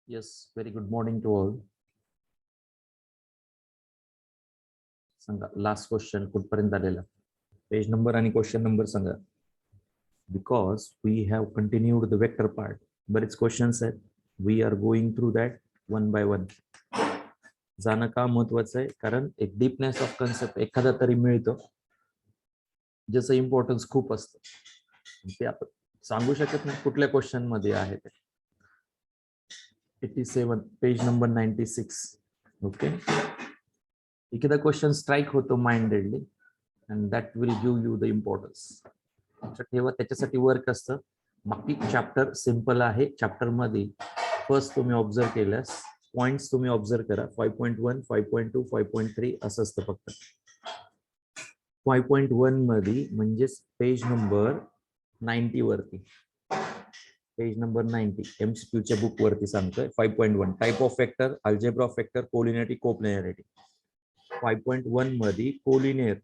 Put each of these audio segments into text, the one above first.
Yes, very good morning to all. सांगा last question कुठपर्यंत आलेला पेज नंबर आणि क्वेश्चन नंबर सांगा because we have continued the vector part बरेच questions आहेत we are going through that one by one जाणं का महत्वाचं आहे कारण एक डीपनेस ऑफ कन्सेप्ट एखादा तरी मिळतो ज्याचं इम्पॉर्टन्स खूप असतं ते आपण सांगू शकत नाही कुठल्या क्वेश्चन मध्ये आहे ते 87 पेज नंबर 96 ओके एखादा क्वेश्चन स्ट्राईक होतो mindedly and that will give you the importance ठेवा त्याच्यासाठी वर्क असतं बाकी चॅप्टर सिंपल आहे चॅप्टर मध्ये फर्स्ट तुम्ही ऑब्झर्व केल्यास पॉइंट्स तुम्ही ऑब्झर्व करा 5.1 5.2 5.3 असं असतं फक्त 5.1 मध्ये म्हणजेच पेज नंबर 90 वरती पेज नंबर 90 MCQ च्या बुक वरती सांगतोय 5.1 type of vector algebra of vector collinearity coplanarity 5.1 मध्ये कोलिनियर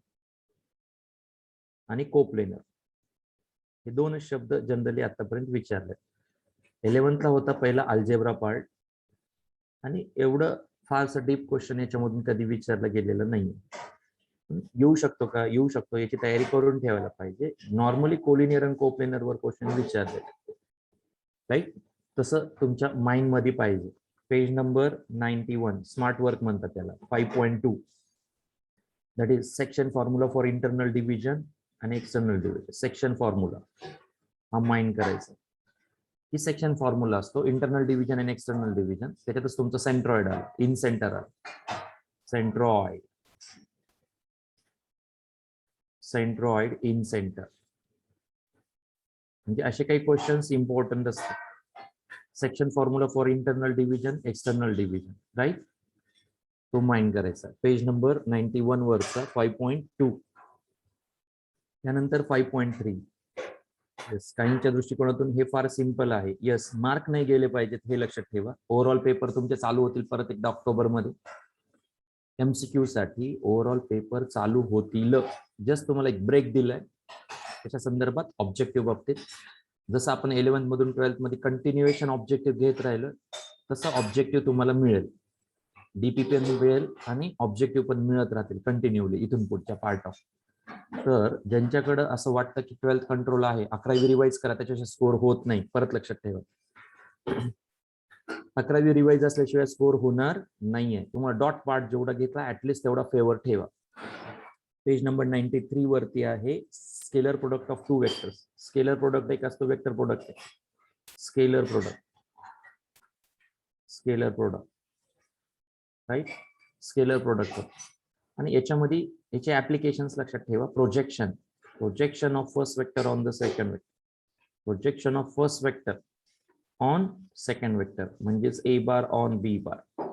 आणि कोप्लेनर हे दोन शब्द जनरली आतापर्यंत विचारले 11th ला होता पहिला अल्जेब्रा पार्ट आणि एवढं फारसं डीप क्वेश्चन याच्यामधून कधी विचारलं गेलेलं नाही येऊ शकतो का येऊ शकतो याची तयारी करून ठेवायला पाहिजे नॉर्मली कोलिनियर आणि कोप्लेनर वर क्वेश्चन विचारले राईट तसं तुमच्या माइंड मध्ये पाहिजे पेज नंबर 91 स्मार्ट वर्क म्हणतात त्याला 5.2 that is section formula for internal division आणि एक्सटर्नल डिव्हिजन सेक्शन फॉर्म्युला हा माइंड करायचा ही सेक्शन फॉर्म्युला असतो इंटरनल डिव्हिजन आणि एक्सटर्नल डिव्हिजन त्याच्यातच तुमचं सेंट्रॉइड आलं इन सेंटर आलं सेंट्रॉइड इन सेंटर म्हणजे असे काही क्वेश्चन्स इम्पॉर्टंट असतात section formula for internal division external division right तो माइंड करायचा पेज नंबर 91 वरचा 5.2 त्यानंतर 5.3 येस काहींच्या दृष्टिकोनातून हे फार सिंपल आहे येस मार्क नाही गेले पाहिजेत हे लक्षात ठेवा ओव्हरऑल पेपर तुमचे चालू होतील परत एकदा ऑक्टोबर मध्ये MCQ साठी ओव्हरऑल पेपर चालू होतील जस्ट तुम्हाला एक ब्रेक दिलाय त्याच्या संदर्भात ऑब्जेक्टिव्ह बाबतीत जसं आपण 11th मधून 12th मध्ये कंटिन्युएशन ऑब्जेक्टिव्ह घेत राहिलं तसं ऑब्जेक्टिव्ह तुम्हाला मिळेल DPP मिळेल आणि ऑब्जेक्टिव्ह पण मिळत राहतील कंटिन्युअली इथून पुढच्या पार्ट ऑफ तर ज्यांच्याकडे असं वाटतं की 12th कंट्रोल आहे 11वी रिवाइज करा त्याच्याशिवाय स्कोर होत नाही परत लक्षात ठेवा 11वी रिवाइज असल्याशिवाय स्कोर होणार नाहीये तुम्हाला डॉट पार्ट जेवढा घेतला ऍटलिस्ट तेवढा फेवर ठेवा पेज नंबर 93 वरती आहे scalar product of two vectors scalar product एक असतो vector product scalar product right scalar product आणि याच्यामध्ये याचे ऍप्लिकेशन्स लक्षात ठेवा projection of first vector on the second vector projection of first vector on second vector म्हणजेच A bar on B bar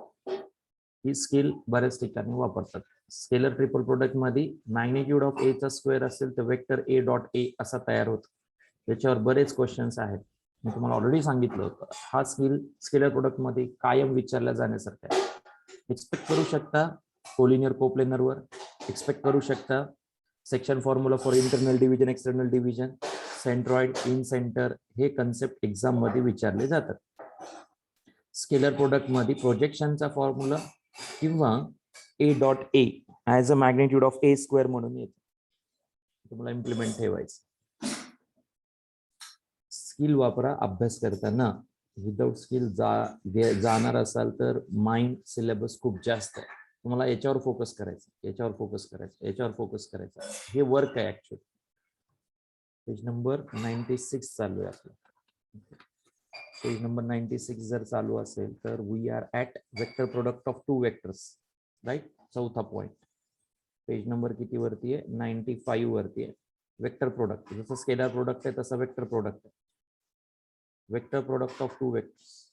ही skill बऱ्याच ठिकाणी वापरतात स्केलर ट्रिपल प्रोडक्ट मध्ये मॅग्निट्यूड ऑफ A चा स्क्वेअर असेल तर वेक्टर A डॉट A असा तयार होतो त्याच्यावर बरेच क्वेश्चन्स आहेत मी तुम्हाला ऑलरेडी सांगितलं होतं हा स्केलर प्रोडक्ट मध्ये कायम विचारला जाण्यासारखा आहे एक्सपेक्ट करू शकता कोलिनियर कोप्लेनर वर एक्सपेक्ट करू शकता section formula for internal division external division centroid in centre हे कन्सेप्ट एक्झाम मध्ये विचारले जातात स्केलर प्रोडक्ट मध्ये प्रोजेक्शनचा फॉर्म्युला किंवा A dot A as a magnitude of A square म्हणून येतो तुम्हाला इम्प्लिमेंट ठेवायचं स्किल वापरा अभ्यास करताना विदाउट स्किल जाणार असाल तर माइंड सिलेबस खूप जास्त आहे तुम्हाला याच्यावर फोकस करायचा हे वर्क आहे ऍक्च्युअली पेज नंबर 96 चालू आहे आपलं पेज नंबर 96 जर चालू असेल तर we are at vector product of two vectors right चौथा पॉइंट पेज नंबर किती वरती आहे 95 वरती आहे वेक्टर प्रोडक्ट जसं स्केलर प्रोडक्ट आहे तसं वेक्टर प्रोडक्ट आहे vector product of two vectors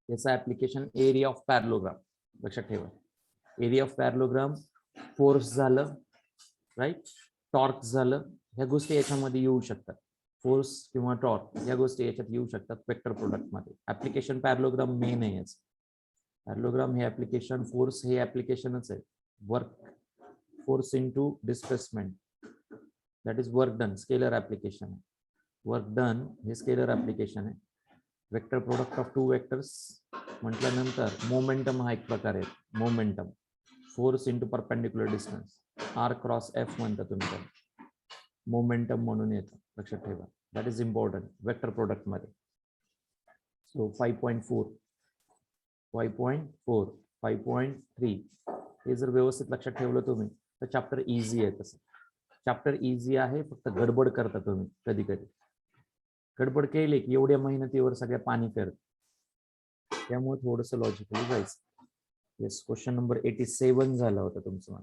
याचा ऍप्लिकेशन एरिया ऑफ पॅरलोग्राम लक्षात ठेवा एरिया ऑफ पॅरलोग्राम फोर्स झालं राईट टॉर्क झालं ह्या गोष्टी याच्यामध्ये येऊ शकतात फोर्स किंवा टॉर्क या गोष्टी याच्यात येऊ शकतात वेक्टर प्रोडक्ट मध्ये ऍप्लिकेशन पॅरलोग्राम मेन आहे पॅरलोग्राम हे ऍप्लिकेशन फोर्स हे ऍप्लिकेशनच आहे work force into displacement that is work done scalar application work done हे स्केलर ऍप्लिकेशन आहे vector product of two vectors म्हटल्यानंतर मोमेंटम हा एक प्रकार आहे. Momentum force into perpendicular distance, R cross F म्हणता तुम्ही त्याला, मोमेंटम म्हणून येतं, लक्षात ठेवा. That is important vector product मध्ये. सो 5.4 5.4 5.3 हे जर व्यवस्थित लक्षात ठेवलं तुम्ही तर चॅप्टर इझी आहे. तसं चॅप्टर इझी आहे, फक्त गडबड करता तुम्ही कधी कधी. गडबड केली की एवढ्या मेहनतीवर सगळ्या पाणी करत, त्यामुळे थोडंसं लॉजिकली जायचं. येस, क्वेश्चन नंबर 87 झाला होता तुमचं.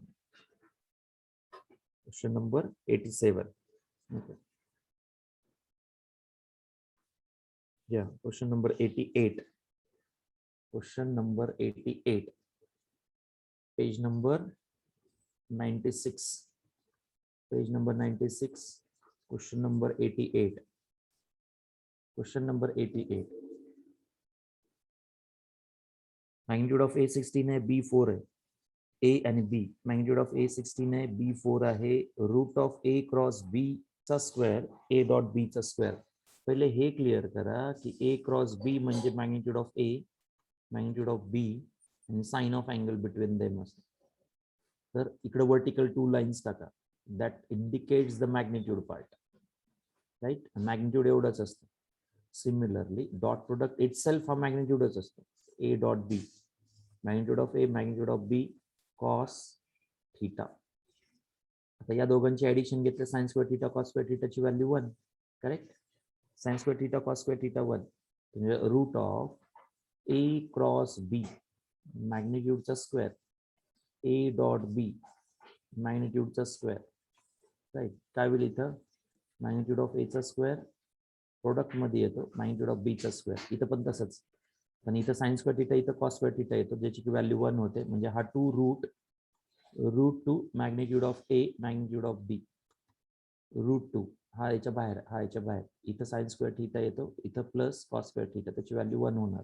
Question number 87. या question number 88. Question number 88, page number 96. Page number 96, question number 88. Question number 88. Magnitude of A16 आहे, B4 आहे. A आणि B, मॅग्निट्यूड ऑफ A16 आहे, B4 आहे. Root of A cross B चा स्क्वेअर, A डॉट B चा square. पहिले हे clear करा की A क्रॉस B म्हणजे magnitude of A, magnitude of B आणि sine of angle between them असतं. तर इकडे वर्टिकल 2 लाईन्स टाका, that indicates the magnitude part, right. Magnitude एवढंच असतं. सिमिलरली डॉट प्रोडक्ट इटसेल्फ हा मॅग्निट्यूडच असतो. A dot B, magnitude of A, magnitude of B, cos theta. आता या दोघांची ऍडिशन घेतलं, sine square theta cos square थीटाची value 1, correct. Sine square theta cos square theta 1 म्हणजे root of A cross B, मॅग्निट्यूडचा स्क्वेअर, A डॉट B, मॅग्निट्यूडचा square, right. काय होईल इथं, मॅग्निट्यूड ऑफ A चा स्क्वेअर प्रोडक्ट मध्ये येतो, मॅग्निट्यूड ऑफ B चा स्क्वेअर. इथं पण तसंच, पण इथं साइन स्क्वेअर थीटा, इथं कॉस स्क्वेअर थीटा येतो, ज्याची की व्हॅल्यू 1 होते. म्हणजे हा 2 root 2 magnitude of A, magnitude of B, root 2 हा याच्या बाहेर, हा याच्या बाहेर. इथं साइन स्क्वेअर थीटा येतो, इथं प्लस कॉस स्क्वेअर थीटा, त्याची व्हॅल्यू 1 होणार.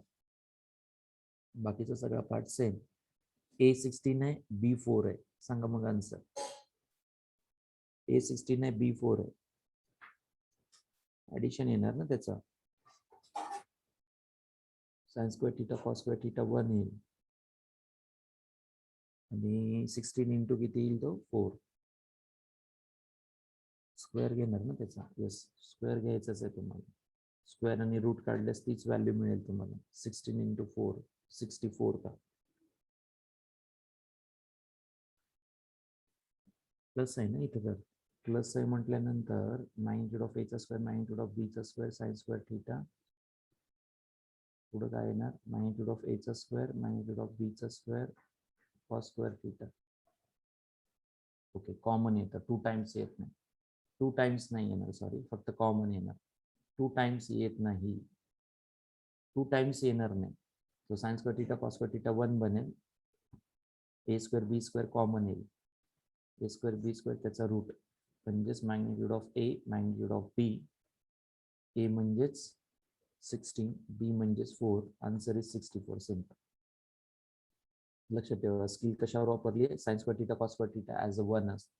बाकीचा सगळा पार्ट सेम. A16 आहे, B4 आहे. सांगा मग आन्सर. A16 आहे, B4 आहे. ऍडिशन येणार ना त्याचा, sign square theta cos square theta 1 येईल आणि 16 इंटू किती येईल तो 4. स्क्वेअर घेणार ना त्याचा. येस, स्क्वेअर घ्यायचाच आहे तुम्हाला. स्क्वेअर आणि रूट काढल्यास तीच व्हॅल्यू मिळेल तुम्हाला. 16 इंटू 4 64 का, प्लस आहे ना इथं. तर प्लस आहे म्हटल्यानंतर मॅग्निट्यूड ऑफ A चा स्क्वेअर, मॅग्निट्यूड ऑफ B चा स्क्वेअर, साइन स्क्वेअर थीटा. पुढे काय येणार, मॅग्निट्यूड ऑफ A चा स्क्वेअर, मॅग्निट्यूड ऑफ B चा square, cos square theta. Okay, common येतं, 2 टाइम्स येत नाही. 2 टाइम्स नाही येणार, सॉरी, फक्त कॉमन येणार. 2 टाइम्स येत नाही, 2 टाइम्स येणार नाही. तो sign square theta cos square theta 1 बनेल. A square B square common येईल, A स्क्वेअर B स्क्वेअर त्याचा रूट, म्हणजेच magnitude of A, magnitude of B. A म्हणजेच 16, B म्हणजेच 4. Answer is 64. सिंपल. लक्षात ठेवा, स्किल कशावर वापरली आहे, sign square theta cos square theta as a 1 असतो.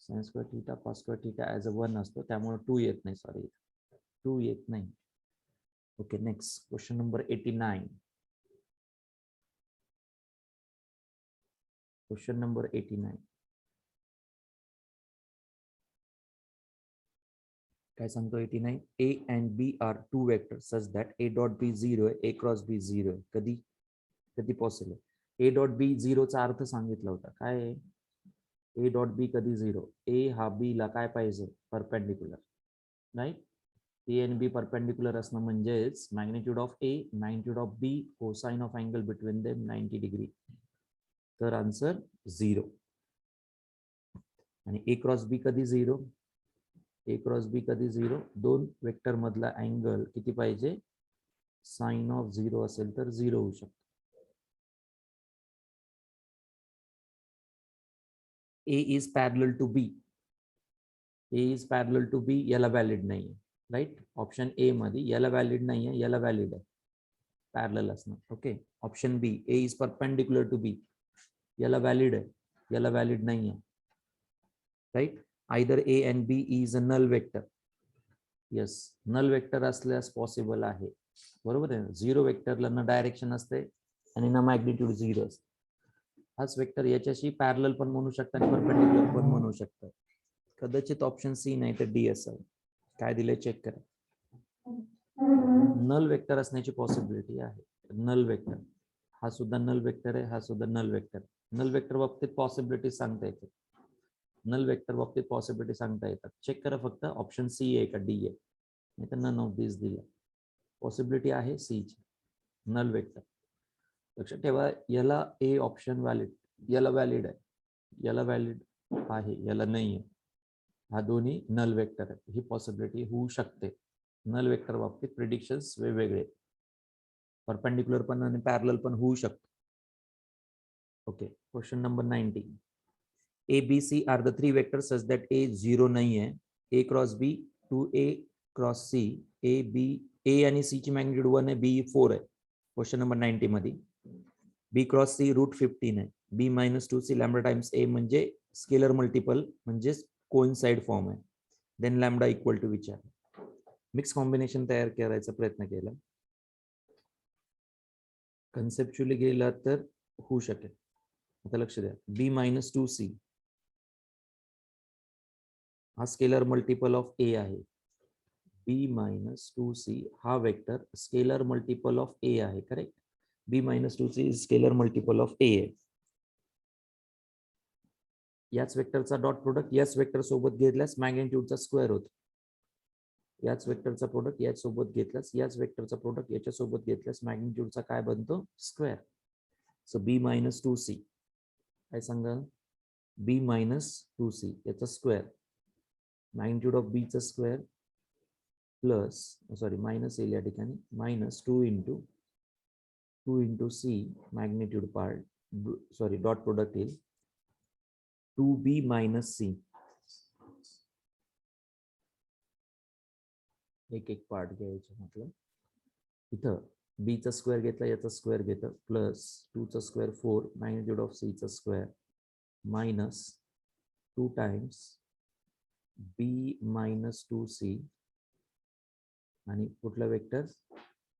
Sign square theta cos square theta as a 1 असतो, त्यामुळे 2 येत नाही, सॉरी 2 येत नाही. Okay, next question number 89. Question number 89 काय सांगतो. 89, A and B are two vectors such that A dot B 0 आहे, A क्रॉस B 0 आहे. कधी कधी पॉसिबल. A डॉट B 0 चा अर्थ सांगितला होता. काय आहे A डॉट B कधी 0? A हा B ला काय पाहिजे, परपेंडिक्युलर, राईट. A आणि B परपेंडिक्युलर असणं म्हणजेच magnitude of A, magnitude of B, cosine of angle between them 90 degree. तर आन्सर 0. आणि A क्रॉस B कधी 0? A क्रॉस B कधी 0? दोन वेक्टर मधला अँगल किती पाहिजे, साइन ऑफ 0 असेल तर 0 होऊ शकतो. A is parallel to B. A is parallel to B, याला व्हॅलिड नाही आहे, राईट. ऑप्शन ए मध्ये याला व्हॅलिड नाही आहे, याला व्हॅलिड आहे, पॅरलल असणं. Okay, option B, A is perpendicular to B, याला व्हॅलिड आहे, याला व्हॅलिड नाही आहे, right. Either A and B is a null vector. Yes, null vector असल्यास पॉसिबल आहे, बरोबर आहे. झिरो वेक्टरला न डायरेक्शन असते आणि न मॅग्निट्यूड झिरो असते. हाच वेक्टर याच्याशी पॅरलल पण म्हणू शकता आणि परपेंडिक्युलर पण म्हणू शकता. कदाचित ऑप्शन सी नाही तर डी असावं. काय दिले चेक करा. नल वेक्टर असण्याची पॉसिबिलिटी आहे. नल वेक्टर हा सुद्धा नल वेक्टर आहे, हा सुद्धा नल वेक्टर. नल वेक्टर बाबतीत पॉसिबिलिटी सांगता येते. नल वेक्टर बाबतीत पॉसिबिलिटी सांगता येतात. चेक करा फक्त ऑप्शन सी आहे का डी आहे, नाही तर नन ऑफ दिस दिलं. पॉसिबिलिटी आहे सी ची, नल वेक्टर. लक्षात ठेवा, याला ए ऑप्शन व्हॅलिड, याला व्हॅलिड आहे, याला व्हॅलिड आहे, याला नाही आहे. हा दोन्ही नल वेक्टर आहे. ही पॉसिबिलिटी होऊ शकते. नल वेक्टर बाबतीत प्रिडिक्शन्स वेगवेगळे, परपेंडिक्युलर पण आणि पॅरलल पण होऊ शकतो. Okay, question number 19. A B C are the 3 vectors such that a 0 नाही आहे. A cross b 2a cross C, A B, a आणि सी ची मॅग्निट्यूड 1 आहे, बी 4 आहे. क्वेश्चन नंबर 90 मध्ये बी क्रॉस सी रूट 15 आहे. बी मायनस 2c लॅम्बडा टाइम्स ए म्हणजे scalar multiple म्हणजे कोइन्साइड फॉर्म आहे. देन लॅम्बडा इक्वल टू विचार. मिक्स कॉम्बिनेशन तयार करायचा प्रयत्न केला. कन्सेप्च्युअली गेला तर होऊ शकेल. आता लक्ष द्या, बी मायनस 2c हा स्केलर मल्टिपल ऑफ ए आहे. बी मायनस 2c हा vector scalar multiple of a आहे, correct. B minus 2c scalar multiple of a आहे. याच वेक्टरचा डॉट प्रोडक्ट याच वेक्टर सोबत घेतल्यास मॅग्निट्यूडचा स्क्वेअर होतो. याच वेक्टरचा प्रोडक्ट याच सोबत घेतल्यास, याच वेक्टरचा प्रोडक्ट याच्या सोबत घेतल्यास मॅग्निट्यूडचा काय बनतो, स्क्वेअर. सो बी मायनस 2c काय सांगा, बी मायनस 2c याचा स्क्वेअर, मॅग्निट्यूड ऑफ बी चा स्क्वेअर प्लस, सॉरी मायनस येईल या ठिकाणी, minus 2 into C magnitude part, sorry dot product येईल 2b मायनस सी. एक एक पार्ट घ्यायचं म्हटलं. इथं बी चा स्क्वेअर घेतला, याचा स्क्वेअर घेतं, प्लस 2 चा स्क्वेअर 4 मॅग्निट्यूड ऑफ सी चा स्क्वेअर मायनस 2 टाइम्स बी मायनस 2c आणि कुठला वेक्टर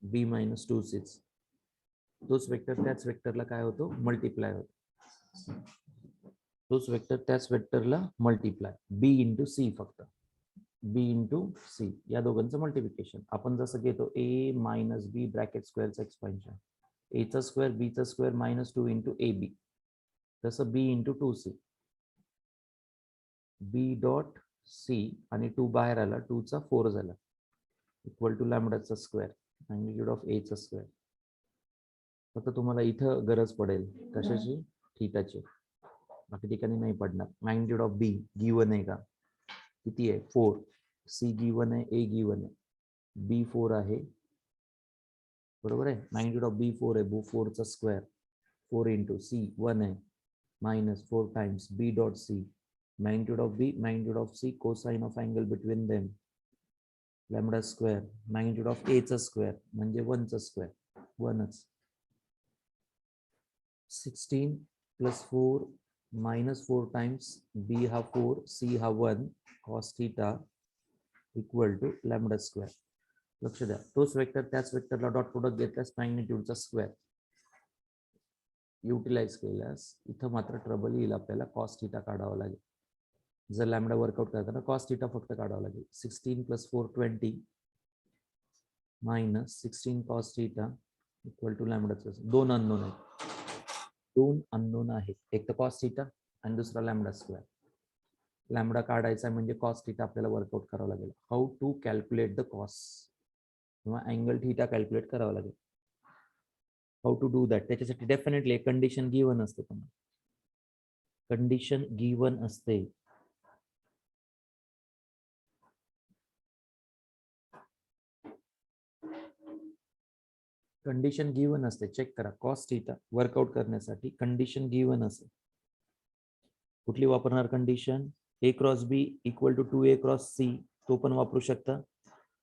बी मायनस 2c. तोच वेक्टर त्याच वेक्टरला काय होतो, मल्टिप्लाय होतो. तोच वेक्टर त्याच वेक्टरला मल्टिप्लाय, बी इंटू सी, फक्त बी इंटू सी या दोघांचं मल्टिप्लिकेशन. आपण जसं घेतो ए मायनस बी ब्रॅकेट स्क्वेअरचं एक्सपेन्शन, ए चा स्क्वेअर बी चा square minus 2 into a b, तसं b into 2c, b dot c आणि 2 बाहेर आला, 2 चा 4 झाला, इक्वल टू लॅम्बडाचा स्क्वेअर मॅग्निट्यूड ऑफ ए चा स्क्वेअर. फक्त तुम्हाला इथं गरज पडेल कशाची, थीटाची, बाकी ठिकाणी नाही पडणार. मॅग्निट्यूड ऑफ बी गिवन आहे का, किती आहे 4, सी गिवन आहे, ए गिवन आहे, बी 4 आहे, बरोबर आहे. मॅग्निट्यूड ऑफ बी 4 आहे, 4 चा स्क्वेअर 4 इंटू सी 1 आहे, minus 4 times B dot C magnitude of b, magnitude of c, cosine of angle between them, lambda square, magnitude of a चा स्क्वेअर म्हणजे 1 चा स्क्वेअर 1च, 16 प्लस 4 मायनस 4 टाइम्स b हा 4 c हा 1 cos theta equal to lambda square. लक्ष द्या, तोच वेक्टर त्याच वेक्टरला डॉट प्रोडक्ट घेतल्यास मॅग्निट्यूडचा स्क्वेअर युटिलाइज केल्यास इथं मात्र ट्रबल येईल, आपल्याला cos थीटा काढावा लागेल. जर लॅम्बडा वर्कआउट करताना cos थीटा फक्त काढावा लागेल. 16 plus 4 20 minus 16 cos theta equal to लॅम्बडाचा, दोन अननोन आहेत, दोन अननोन आहेत, एक तर cos थीटा आणि दुसरा लॅम्बडा स्क्वेअर. लॅम्बडा काढायचा म्हणजे cos थीटा आपल्याला वर्कआउट करावं लागेल. How to calculate the cos किंवा अँगल थीटा कॅल्क्युलेट करावं लागेल. हाऊ टू डू दॅट, त्याच्यासाठी डेफिनेटली कंडिशन गिवन असते, तुम्हाला कंडिशन गिवन असते. कंडिशन गिवन असते, चेक करा. cos थीटा वर्कआउट करण्यासाठी कंडिशन गिवन असेल. कुठली वापरणार condition, A cross B equal to 2a cross C, तो पण वापरू शकता,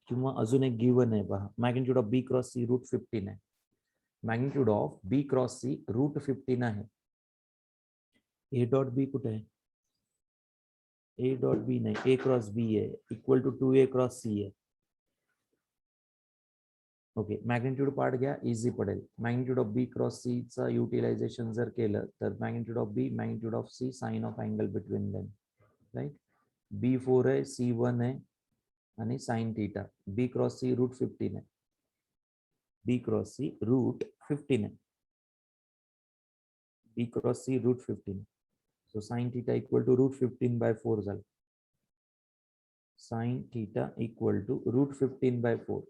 किंवा अजून एक गिवन आहे पहा, magnitude of B cross C root 15 आहे. Magnitude of B cross C root 15 आहे. ए डॉट बी कुठे आहे, ए डॉट बी नाही, ए क्रॉस बी आहे, equal to 2a cross c आहे. ओके, मॅग्निट्यूड पार्ट घ्या, इझी पडेल. Magnitude of B cross c चा युटिलायझेशन जर केलं तर magnitude of B, magnitude of C, sine of angle between them, right. B4 आहे, C1 आहे आणि sine theta. B cross C root 15 आहे, बी क्रॉस सी रूट 15 आहे, b cross C root 15. So sine theta equal to root 15/4 झालं. Sign theta equal to root 15/4.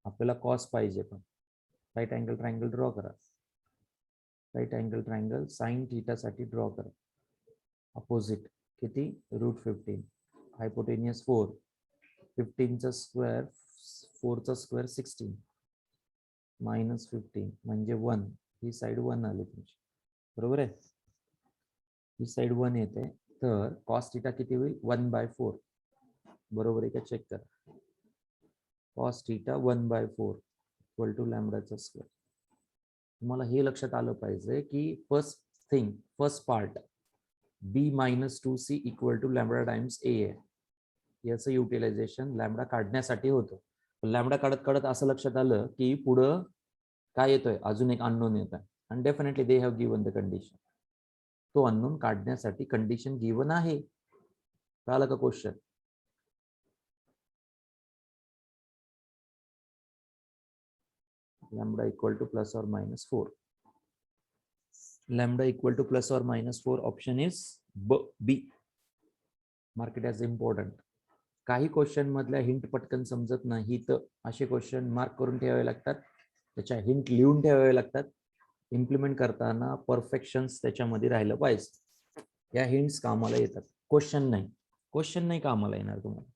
आपल्याला cos पाहिजे, पण right angle triangle draw करा. Right angle triangle sine theta साठी draw करा. Opposite किती, root 15. Hypotenuse 4, 15चा स्क्वेअर, 4चा स्क्वेअर 16 मायनस 15 म्हणजे 1. ही साईड 1 आली तुमची, बरोबर आहे. ही साईड 1 येते, तर कॉस थीटा किती होईल, 1/4. बरोबर आहे का, चेक करा. कॉस थीटा 1/4 इक्वल टू लॅम्बडाचा स्क्वेअर. तुम्हाला हे लक्षात आलं पाहिजे की first part b minus 2c equal to lambda times a आहे. याचं युटिलायझेशन लॅम्बडा काढण्यासाठी होतं. लॅम्बडा काढत काढत असं लक्षात आलं की पुढं काय येतोय, अजून एक अननोन येत आहे. आणि definitely they have given the condition. तो अननोन काढण्यासाठी कंडिशन गिवन आहे. कळालं का question. Lambda equal to plus or minus 4. Lambda equal to plus or minus 4. Option is b. Mark it as important. काही क्वेश्चन मधल्या हिंट पटकन समजत नाही, तर असे क्वेश्चन मार्क करून ठेवावे लागतात, त्याच्या हिंट लिहून ठेवावे लागतात. इम्प्लिमेंट करताना परफेक्शन्स त्याच्यामध्ये राहिलं पाहिजे. या हिंट्स कामाला येतात, क्वेश्चन नाही कामाला येणार तुम्हाला.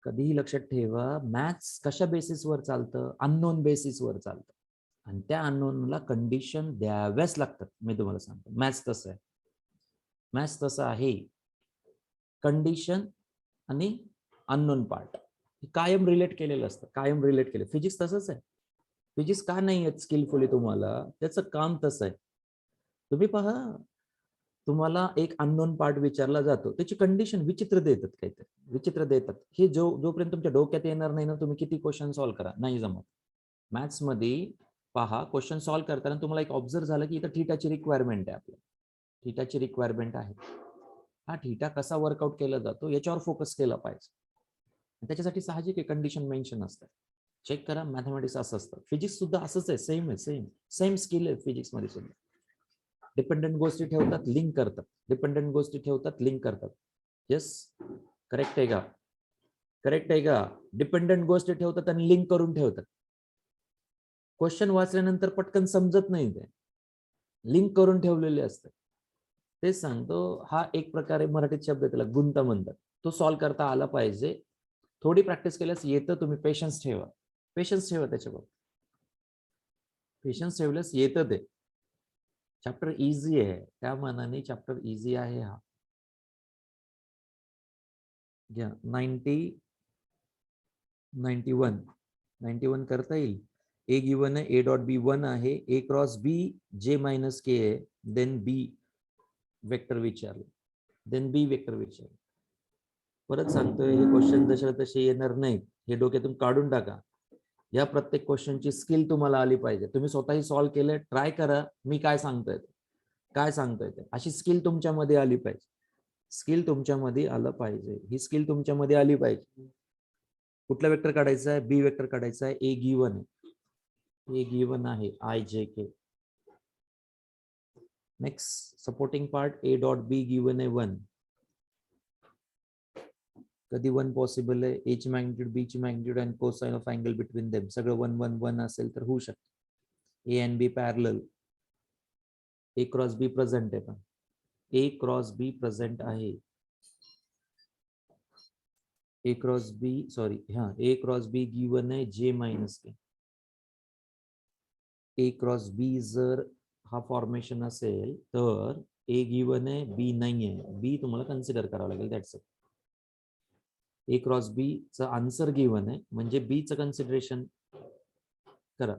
कधीही लक्षात ठेवा, मॅथ्स कशा बेसिसवर चालतं, अननोन बेसिसवर चालतं. आणि त्या अननोनला कंडिशन द्याव्याच लागतात. मी तुम्हाला सांगतो, मॅथ्स तसं आहे. कंडिशन आणि अननोन पार्ट कायम रिलेट केलेलं असतं, कायम रिलेट केलं. फिजिक्स तसंच आहे. फिजिक्स का नाही येत स्किलफुली तुम्हाला, त्याचं काम तसं आहे. तुम्ही पहा, तुम्हाला एक अननोन पार्ट विचारला जातो, त्याची कंडिशन विचित्र देतात, काहीतरी विचित्र देतात. हे जोपर्यंत तुमच्या डोक्यात येणार नाही ना, तुम्ही किती क्वेश्चन सॉल्व्ह करा, नाही जमत. मॅथ्स मध्ये पहा, क्वेश्चन सॉल्व्ह करताना तुम्हाला एक ऑब्झर्व झालं की इथं थीटाची रिक्वायरमेंट आहे, आपल्याला थीटाची रिक्वायरमेंट आहे. हा थीटा कसा वर्कआउट केला जातो याच्यावर फोकस केला पाहिजे. त्याच्यासाठी साहजिक आहे कंडिशन मेन्शन असतात. चेक करा, मॅथमॅटिक्स असं असतं. फिजिक्स सुद्धा असंच आहे, सेम आहे, सेम स्किल आहे फिजिक्स मध्ये सुद्धा. डिपेंडंट गोष्टी ठेवतात, लिंक करतात. डिपेंडंट गोष्टी ठेवतात, लिंक करतात. येस, करेक्ट आहे का, करेक्ट आहे का. डिपेंडंट गोष्टी ठेवतात आणि लिंक करून ठेवतात. क्वेश्चन वाचल्यानंतर पटकन समजत नाही, ते लिंक करून ठेवलेले असतात. तेच सांगतो, हा एक प्रकारे मराठीत शब्द त्याला गुंता म्हणतात. तो सॉल्व्ह करता आला पाहिजे. थोडी प्रॅक्टिस केल्यास येतं. तुम्ही पेशन्स ठेवा, त्याच्यावर पेशन्स ठेवल्यास येतं. ते चॅप्टर इझी आहे, त्या मानाने चॅप्टर इझी आहे. हा घ्या 91 करता येईल. ए गिवन आहे, ए डॉट बी 1 आहे, a cross B J minus के आहे, देन बी वेक्टर विचारलं, परत सांगतोय, हे क्वेश्चन जसे तसे येणार नाहीत, हे डोक्यातून काढून टाका. या प्रत्येक क्वेश्चनची स्किल तुम्हाला आली पाहिजे. तुम्ही स्वतःही सॉल्व्ह केले, ट्राय करा. मी काय सांगतोय ते अशी स्किल तुमच्यामध्ये आली पाहिजे. ही स्किल तुमच्यामध्ये आली पाहिजे. कुठला वेक्टर काढायचा आहे, बी वेक्टर काढायचा आहे. ए गिवन आहे I J K. Next supporting part, a dot b given आहे 1. कधी 1 पॉसिबल आहे, ए ची मॅग्निट्यूड, बी ची मॅग्निट्यूड आणि cosine of angle between them सगळं 1 1 1 असेल तर होऊ शकतं. A and B parallel, A cross B present आहे, पण ए क्रॉस बी प्रेझेंट आहे. ए क्रॉस बी गिवन आहे जे मायनस के. ए क्रॉस बी जर हा फॉर्मेशन असेल तर ए गिवन आहे, बी नाही आहे. बी तुम्हाला कन्सिडर करावं लागेल, दॅट्स इट. ए क्रॉस बी चा आन्सर गिवन आहे, म्हणजे बी चं कन्सिडरेशन करा.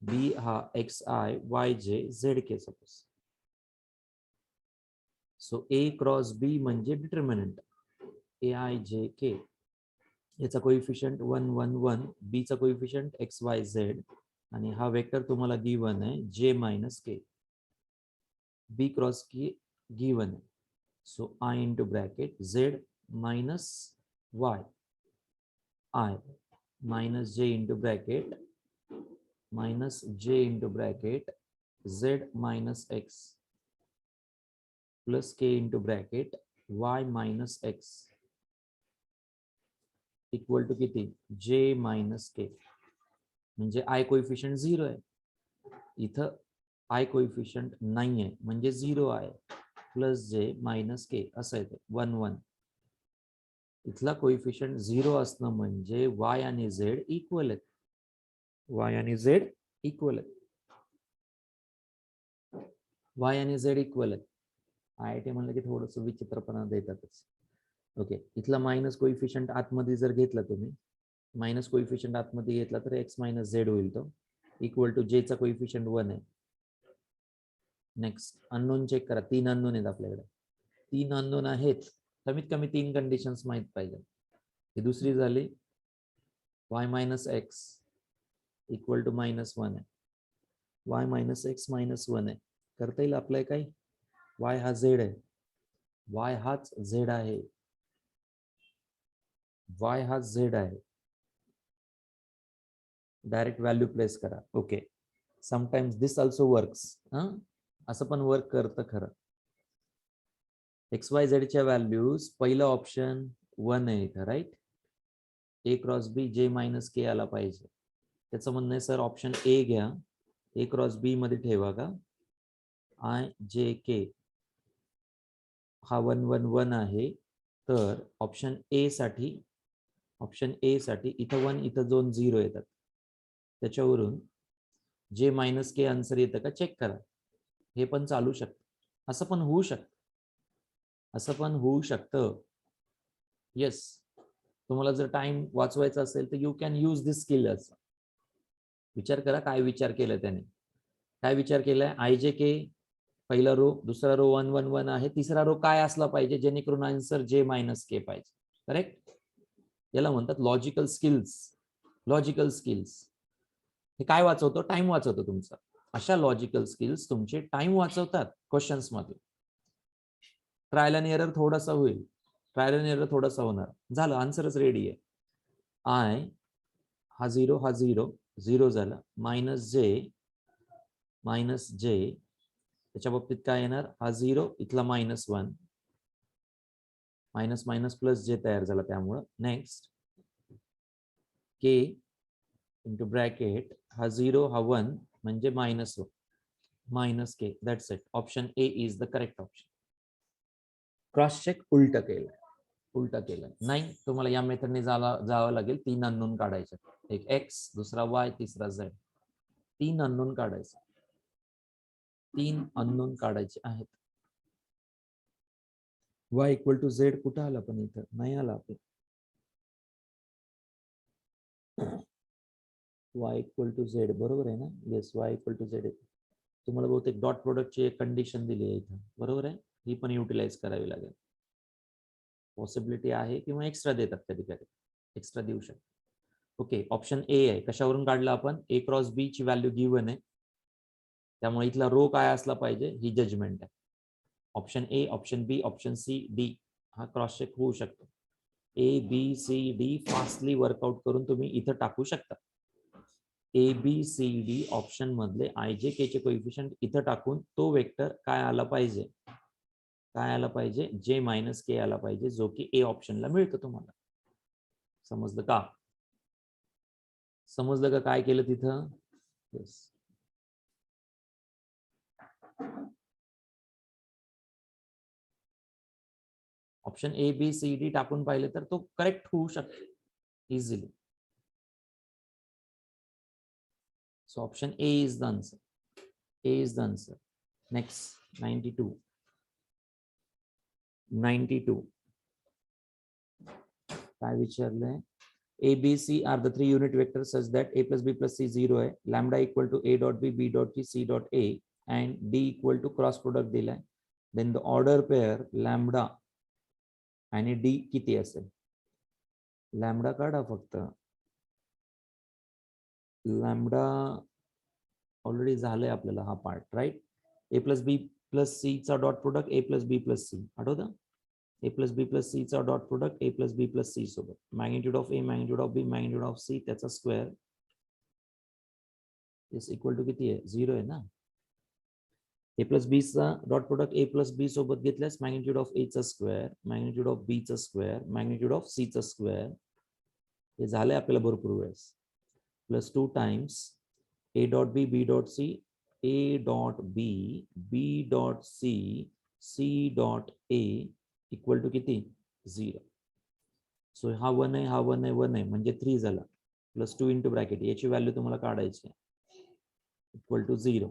बी हा एक्स आय वाय जे झेड के सपोज. सो ए क्रॉस बी म्हणजे डिटर्मिनंट ए आय जे के. याचा कोइफिशियंट 1 1 1, बी चा कोइफिशियंट एक्स वाय झेड, आणि हा वेक्टर तुम्हाला गिवन आहे J minus K. B cross की गिवन आहे. So I into bracket Z minus Y, I minus J into bracket minus J into bracket Z minus X plus K into bracket Y minus X equal to किती, J minus के. म्हणजे I coefficient 0 आहे, इथं I coefficient नाही आहे म्हणजे 0 आहे, plus जे minus के असं येते 1 1. इथला कोइफिशियंट 0 असणं म्हणजे वाय आणि झेड इक्वल आहेत, वाय आणि झेड इक्वल आहेत, वाय आणि झेड इक्वल आहेत. IIT म्हणलं की थोडस विचित्रपणा देतातच. ओके, इथला मायनस कोइफिशियंट आतमध्ये जर घेतला तुम्ही, मायनस कोइफिशियंट आतमध्ये घेतला तर एक्स मायनस झेड होईल, तो इक्वल टू जे चा कोइफिशियंट 1 आहे. नेक्स्ट अननोन चेक करा, 3 अननोन आहेत आपल्याकडे, 3 अननोन आहेत, कमीत कमी 3 कंडिशन्स माहित पाहिजे. ही दुसरी झाली, y minus X equal to -1 आहे, y मायनस एक्स -1 आहे. करता येईल आपल्याला काही, y हा झेड आहे, y हाच झेड आहे, y हा झेड आहे. डायरेक्ट व्हॅल्यू प्लेस करा. ओके, समटाइम्स दिस ऑल्सो वर्क्स, असं पण वर्क करतं खरं. एक्स वाय झेडच्या व्हॅल्यूज, पहिलं ऑप्शन 1 आहे इथं, राईट. ए क्रॉस बी जे मायनस के आला पाहिजे. त्याचं म्हणणं आहे सर ऑप्शन ए घ्या, ए क्रॉस बी मध्ये ठेवा का आय जे के, हा 1 1 1 आहे, तर ऑप्शन ए साठी इथं 1 इथं 2 0 येतात, त्याच्यावरून जे मायनस के आन्सर येतं का चेक करा. हे पण चालू शकतं, असं पण होऊ शकतं, असं पण होऊ शकतं. येस, तुम्हाला जर टाइम वाचवायचा असेल तर you can use this skill. विचार करा काय विचार केलाय त्याने, काय विचार केलाय. आय जे के पहिला रो, दुसरा रो 1 1 1 आहे, तिसरा रो काय असला पाहिजे जेणेकरून आन्सर जे मायनस के पाहिजे. करेक्ट, याला म्हणतात लॉजिकल स्किल्स. लॉजिकल स्किल्स हे काय वाचवतो, टाइम वाचवतो तुमचा. अशा लॉजिकल स्किल्स तुमचे टाइम वाचवतात क्वेश्चन्स मध्ये. ट्रायल अँड एरर थोडासा होईल, ट्रायल अँड एरर थोडासा होणार, झालं आन्सरच रेडी आहे. आय हा 0 हा 0 0 झाला, मायनस जे त्याच्या बाबतीत काय येणार, हा 0 इथला -1, मायनस मायनस प्लस जे तयार झाला त्यामुळं. नेक्स्ट के इंटू ब्रॅकेट हा 0 हा 1 म्हणजे minus K. That's it. Option A is the correct option. Cross check उलट केलं नाही, तुम्हाला या मेथडने जावं लागेल. 3 अननोन काढायचे, एक एक्स, दुसरा वाय, तिसरा झेड. 3 अननोन काढायचे, 3 अननोन काढायचे आहेत. वाय इक्वल टू झेड कुठं आला, पण इथं नाही आला आपण. वाय इक्वल टू झेड बरोबर आहे ना. Yes, Y equal to Z. तुम्हाला बहुतेक डॉट प्रोडक्टची एक कंडिशन दिली आहे इथं, बरोबर आहे, ही पण युटिलाइज करावी लागेल. पॉसिबिलिटी आहे किंवा एक्स्ट्रा देतात, कधी कधी एक्स्ट्रा देऊ शकतात. ओके, ऑप्शन ए आहे. कशावरून काढलं आपण, ए क्रॉस बी ची व्हॅल्यू गिवन आहे, त्यामुळे इथला रो काय असला पाहिजे ही जजमेंट आहे. Option A, option B, option C, D हा क्रॉस चेक होऊ शकतो. A B C D fastly work out करून तुम्ही इथं टाकू शकता. A B C D option मधले आय जे के चे कोइफिशियंट इथं टाकून तो वेक्टर काय आला पाहिजे, काय आला पाहिजे, जे मायनस के आला पाहिजे, जो की ए ऑप्शनला मिळतो तुम्हाला. समजलं का, समजलं का काय केलं तिथं. Yes, option a B C d टाकून पाहिले तर तो करेक्ट होऊ शकतो easily. So option A is the answer, a is the answer. Next 92 काय विचारलंय. A B C are the 3 unit vector such that A plus B plus c 0 आहे, lambda equal to a dot B, B dot C, C dot a, and d equal to cross product दिलाय. Then the order pair lambda आणि D किती असेल. Lambda काढा फक्त. Lambda already झालंय आपल्याला हा part, right. A plus B plus c चा dot product a plus B plus c, आठवतं? A plus B plus c चा dot product a plus B plus c सोबत. Magnitude of A, magnitude of B, magnitude of c, त्याचा square is equal to किती आहे? 0 आहे ना. A plus b चा dot product a plus b सोबत घेतल्यास मॅग्निट्यूड ऑफ ए चा स्क्वेअर, मॅग्निट्यूड ऑफ बी चा स्क्वेअर, मॅग्निट्यूड ऑफ सी चा स्क्वेअर. हे झालंय आपल्याला भरपूर वेळेस. Plus 2 times A dot B, B dot C, A dot B, B dot C, C dot A equal to किती? 0. So हा 1 आहे, हा 1 आहे, 1 आहे, म्हणजे 3 झाला. प्लस 2 इंटू ब्रॅकेट, याची व्हॅल्यू तुम्हाला काढायची आहे, इक्वल टू 0.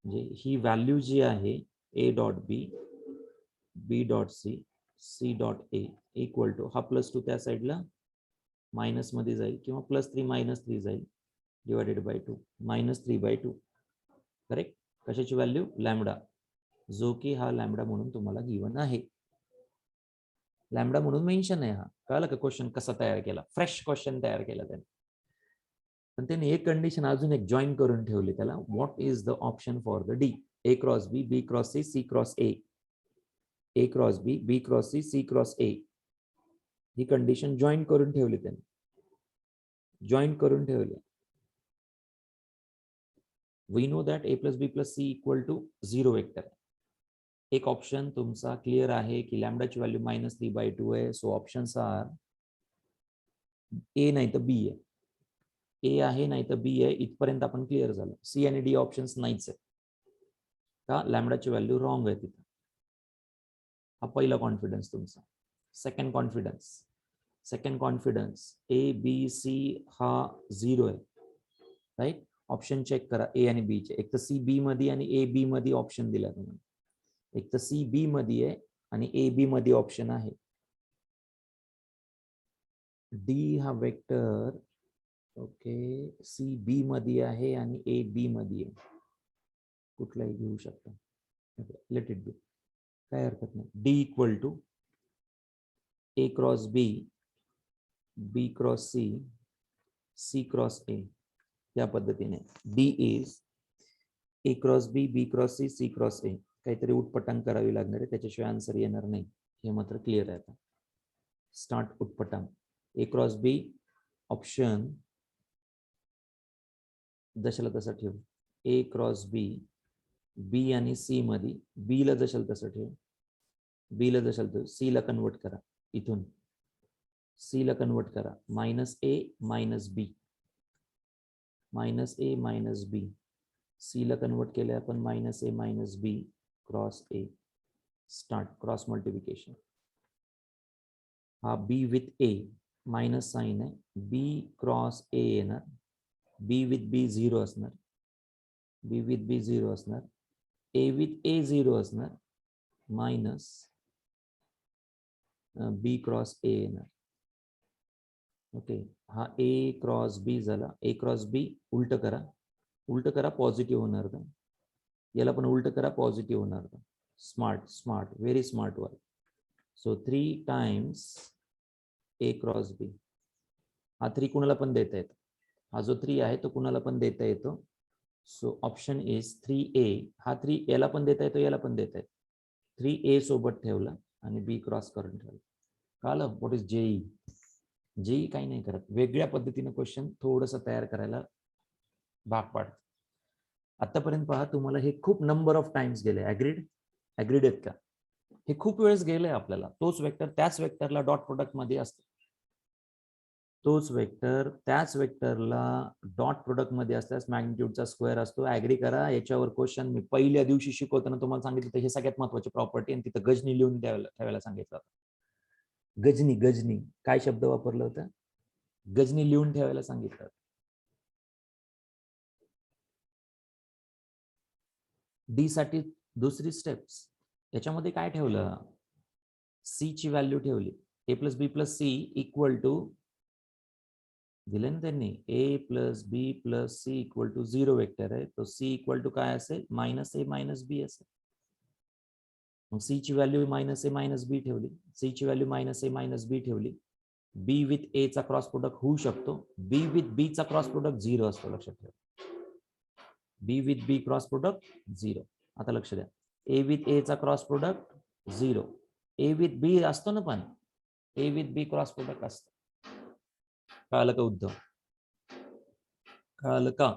म्हणजे ही व्हॅल्यू जी आहे A dot B, B dot C, C dot A equal to, हा प्लस 2 त्या साईडला मायनस मध्ये जाईल किंवा प्लस 3 मायनस 3 जाईल, डिवायडेड बाय 2, -3/2. करेक्ट. कशाची व्हॅल्यू? लॅमडा, जो की हा लॅमडा म्हणून तुम्हाला गिवन आहे. लॅमडा म्हणून मेन्शन आहे हा. कळलं का क्वेश्चन कसा तयार केला? फ्रेश क्वेश्चन तयार केला त्याने. पण त्याने एक कंडिशन अजून एक जॉईन करून ठेवली त्याला. What is the option for the D? A cross B, B cross C, C cross A. A cross B, B cross C, C cross A. ही कंडिशन जॉईन करून ठेवली त्याने. जॉईन करून ठेवली. We know that A plus B plus C equal to 0 vector. एक option तुमचा clear आहे की लॅमडाची व्हॅल्यू -3/2 आहे. सो ऑप्शन्स आर ए नाही तर बी आहे. ए आहे नाही तर बी आहे. इथपर्यंत आपण क्लिअर झालं. सी आणि डी ऑप्शन्स नाहीच आहे का? लॅमडाची व्हॅल्यू रॉंग आहे तिथे. हा पहिला कॉन्फिडन्स तुमचा. Second confidence A B C हा 0 आहे, राईट. ऑप्शन चेक करा ए आणि बी चे. एक तर सी बी मध्ये आणि ए बी मध्ये ऑप्शन दिला तुम्ही. एक तर सी बी मध्ये आहे आणि ए बी मध्ये ऑप्शन आहे. डी हा वेक्टर ओके सी बी मध्ये आहे आणि ए बी मध्ये आहे. कुठलाही घेऊ शकता. लेट इट बी, काय हरकत नाही. D equal to A cross B, B cross C, C cross A. या पद्धतीने D is A cross B, B cross C, C cross A. काहीतरी उटपटांग करावी लागणार आहे, त्याच्याशिवाय आन्सर येणार नाही, हे मात्र क्लिअर आहे आता. स्टार्ट उटपटांग. ए क्रॉस बी ऑप्शन जशाला तसं ठेव. ए क्रॉस बी, बी आणि सी मध्ये, बी ला जशाला तसं ठेव, बी ला जशाला ठेव, सी ला कन्वर्ट करा. इथून सी ला कन्वर्ट करा. -a minus b, -a minus b. C ला कन्वर्ट केलंय आपण -a minus b cross a. Start cross multiplication. हा b with A minus sign आहे, बी क्रॉस ए येणार, बी विथ बी 0 असणार, बी विथ बी 0 असणार, ए विथ ए 0 असणार, मायनस बी क्रॉस ए येणार. ओके. हा ए क्रॉस बी झाला. ए क्रॉस बी उलट करा, उलट करा पॉझिटिव्ह होणार का? याला पण उलट करा पॉझिटिव्ह होणार का? Smart, smart, very smart one. So 3 times a cross b. हा 3 कुणाला पण देता येतो. हा जो 3 आहे तो कुणाला पण देता येतो. So option is 3A. हा 3 याला पण देता येतो, याला पण देता येतो. 3A सोबत ठेवला आणि बी क्रॉस करून ठेवला. कळलं व्हॉट इज जेई? जेई काही नाही करत, वेगळ्या पद्धतीने क्वेश्चन थोडंसं तयार करायला भाग पाडत. आतापर्यंत पहा, तुम्हाला हे खूप नंबर ऑफ टाइम्स गेले. ऍग्रीड? ऍग्रीड आहेत का? हे खूप वेळेस गेलंय आपल्याला. तोच वेक्टर त्याच वेक्टरला डॉट प्रोडक्ट मध्ये असतो. तोच वेक्टर त्याच वेक्टरला डॉट प्रोडक्ट मध्ये असल्यास मॅग्निट्यूडचा स्क्वेअर असतो. ऍग्री करा. याच्यावर क्वेश्चन मी पहिल्या दिवशी शिकवताना तुम्हाला सांगितलं हे सगळ्यात महत्त्वाची प्रॉपर्टी, आणि तिथं गजनी लिहून ठेवायला सांगितलं. गजनी, गजनी काय शब्द वापरला होता? गजनी लिहून ठेवायला सांगितलं. डी साठी दुसरी स्टेप्स. याच्यामध्ये काय ठेवलं? सी ची व्हॅल्यू ठेवली. A plus B plus C equal to दिले ना त्यांनी, a plus B plus C equal to 0 vector आहे, तो सी इक्वल टू काय असेल? -a मायनस बी असेल. मग सी ची व्हॅल्यू -a मायनस बी ठेवली. सी ची व्हॅल्यू -a मायनस बी ठेवली. बी विथ ए चा क्रॉस प्रोडक्ट होऊ शकतो. बी विथ बी चा क्रॉस प्रोडक्ट 0 असतो, लक्षात ठेवा. B with B cross product 0. आता लक्ष द्या, ए विथ ए चा cross product 0. A with B असतो ना, पण A with B cross product असतो. कळालं का उद्धव? कळालं का?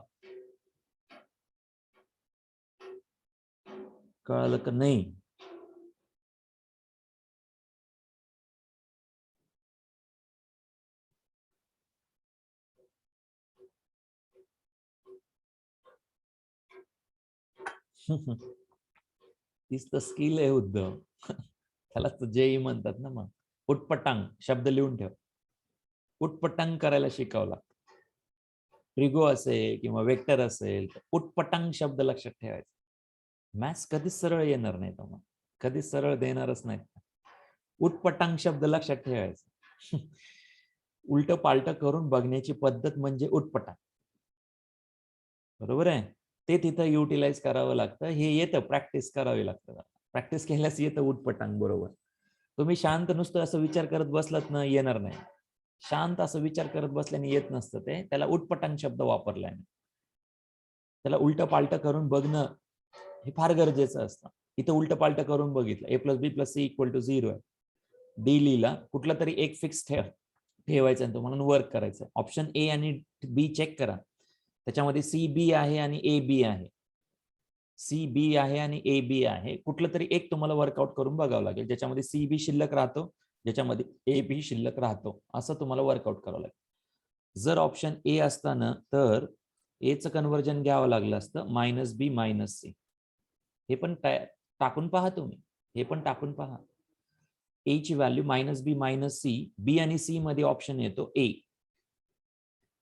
कळालं का नाही? तीच तर स्किल आहे उद्धव. त्याला तर जेई म्हणतात ना. मग उटपटांग शब्द लिहून ठेव. उटपटांग करायला शिकावं लागतं. ट्रिगो असेल किंवा वेक्टर असेल, उटपटांग शब्द लक्षात ठेवायचा. मॅथ्स कधीच सरळ येणार नाही तुम्हाला, कधीच सरळ देणारच नाही. उटपटांग शब्द लक्षात ठेवायचा. उलट पालट करून बघण्याची पद्धत म्हणजे उटपटांग. बरोबर आहे. ते तिथं युटिलाइज करावं लागतं. हे येतं, प्रॅक्टिस करावी लागतं. प्रॅक्टिस केल्यास येतं उटपटांग. बरोबर. तुम्ही शांत नुसतं असं विचार करत बसलात ना, येणार नाही. शांत असं विचार करत बसल्याने येत नसतं ते. त्याला उटपटांग शब्द वापरल्याने, त्याला उलट पालट करून बघणं हे फार गरजेचं असतं. इथं उलट पालट करून बघितलं, a plus B plus C equal to 0 आहे. डी लिहिला, कुठला तरी एक फिक्स ठेवायचा आणि तुम्हाला वर्क करायचं. ऑप्शन ए आणि बी चेक करा, त्याच्यामध्ये सी बी आहे आणि ए बी आहे. सी बी आहे आणि ए बी आहे. कुठलं तरी एक तुम्हाला वर्कआउट करून बघावं लागेल, ज्याच्यामध्ये सी बी शिल्लक राहतो, ज्याच्यामध्ये ए बी शिल्लक राहतो, असं तुम्हाला वर्कआउट करावं लागेल. जर ऑप्शन ए असताना तर एचं कन्व्हर्जन घ्यावं लागलं असतं मायनस बी मायनस सी. हे पण टाकून पहा तुम्ही, हे पण टाकून पहा. ए ची व्हॅल्यू मायनस बी मायनस सी. बी आणि सी मध्ये ऑप्शन येतो ए.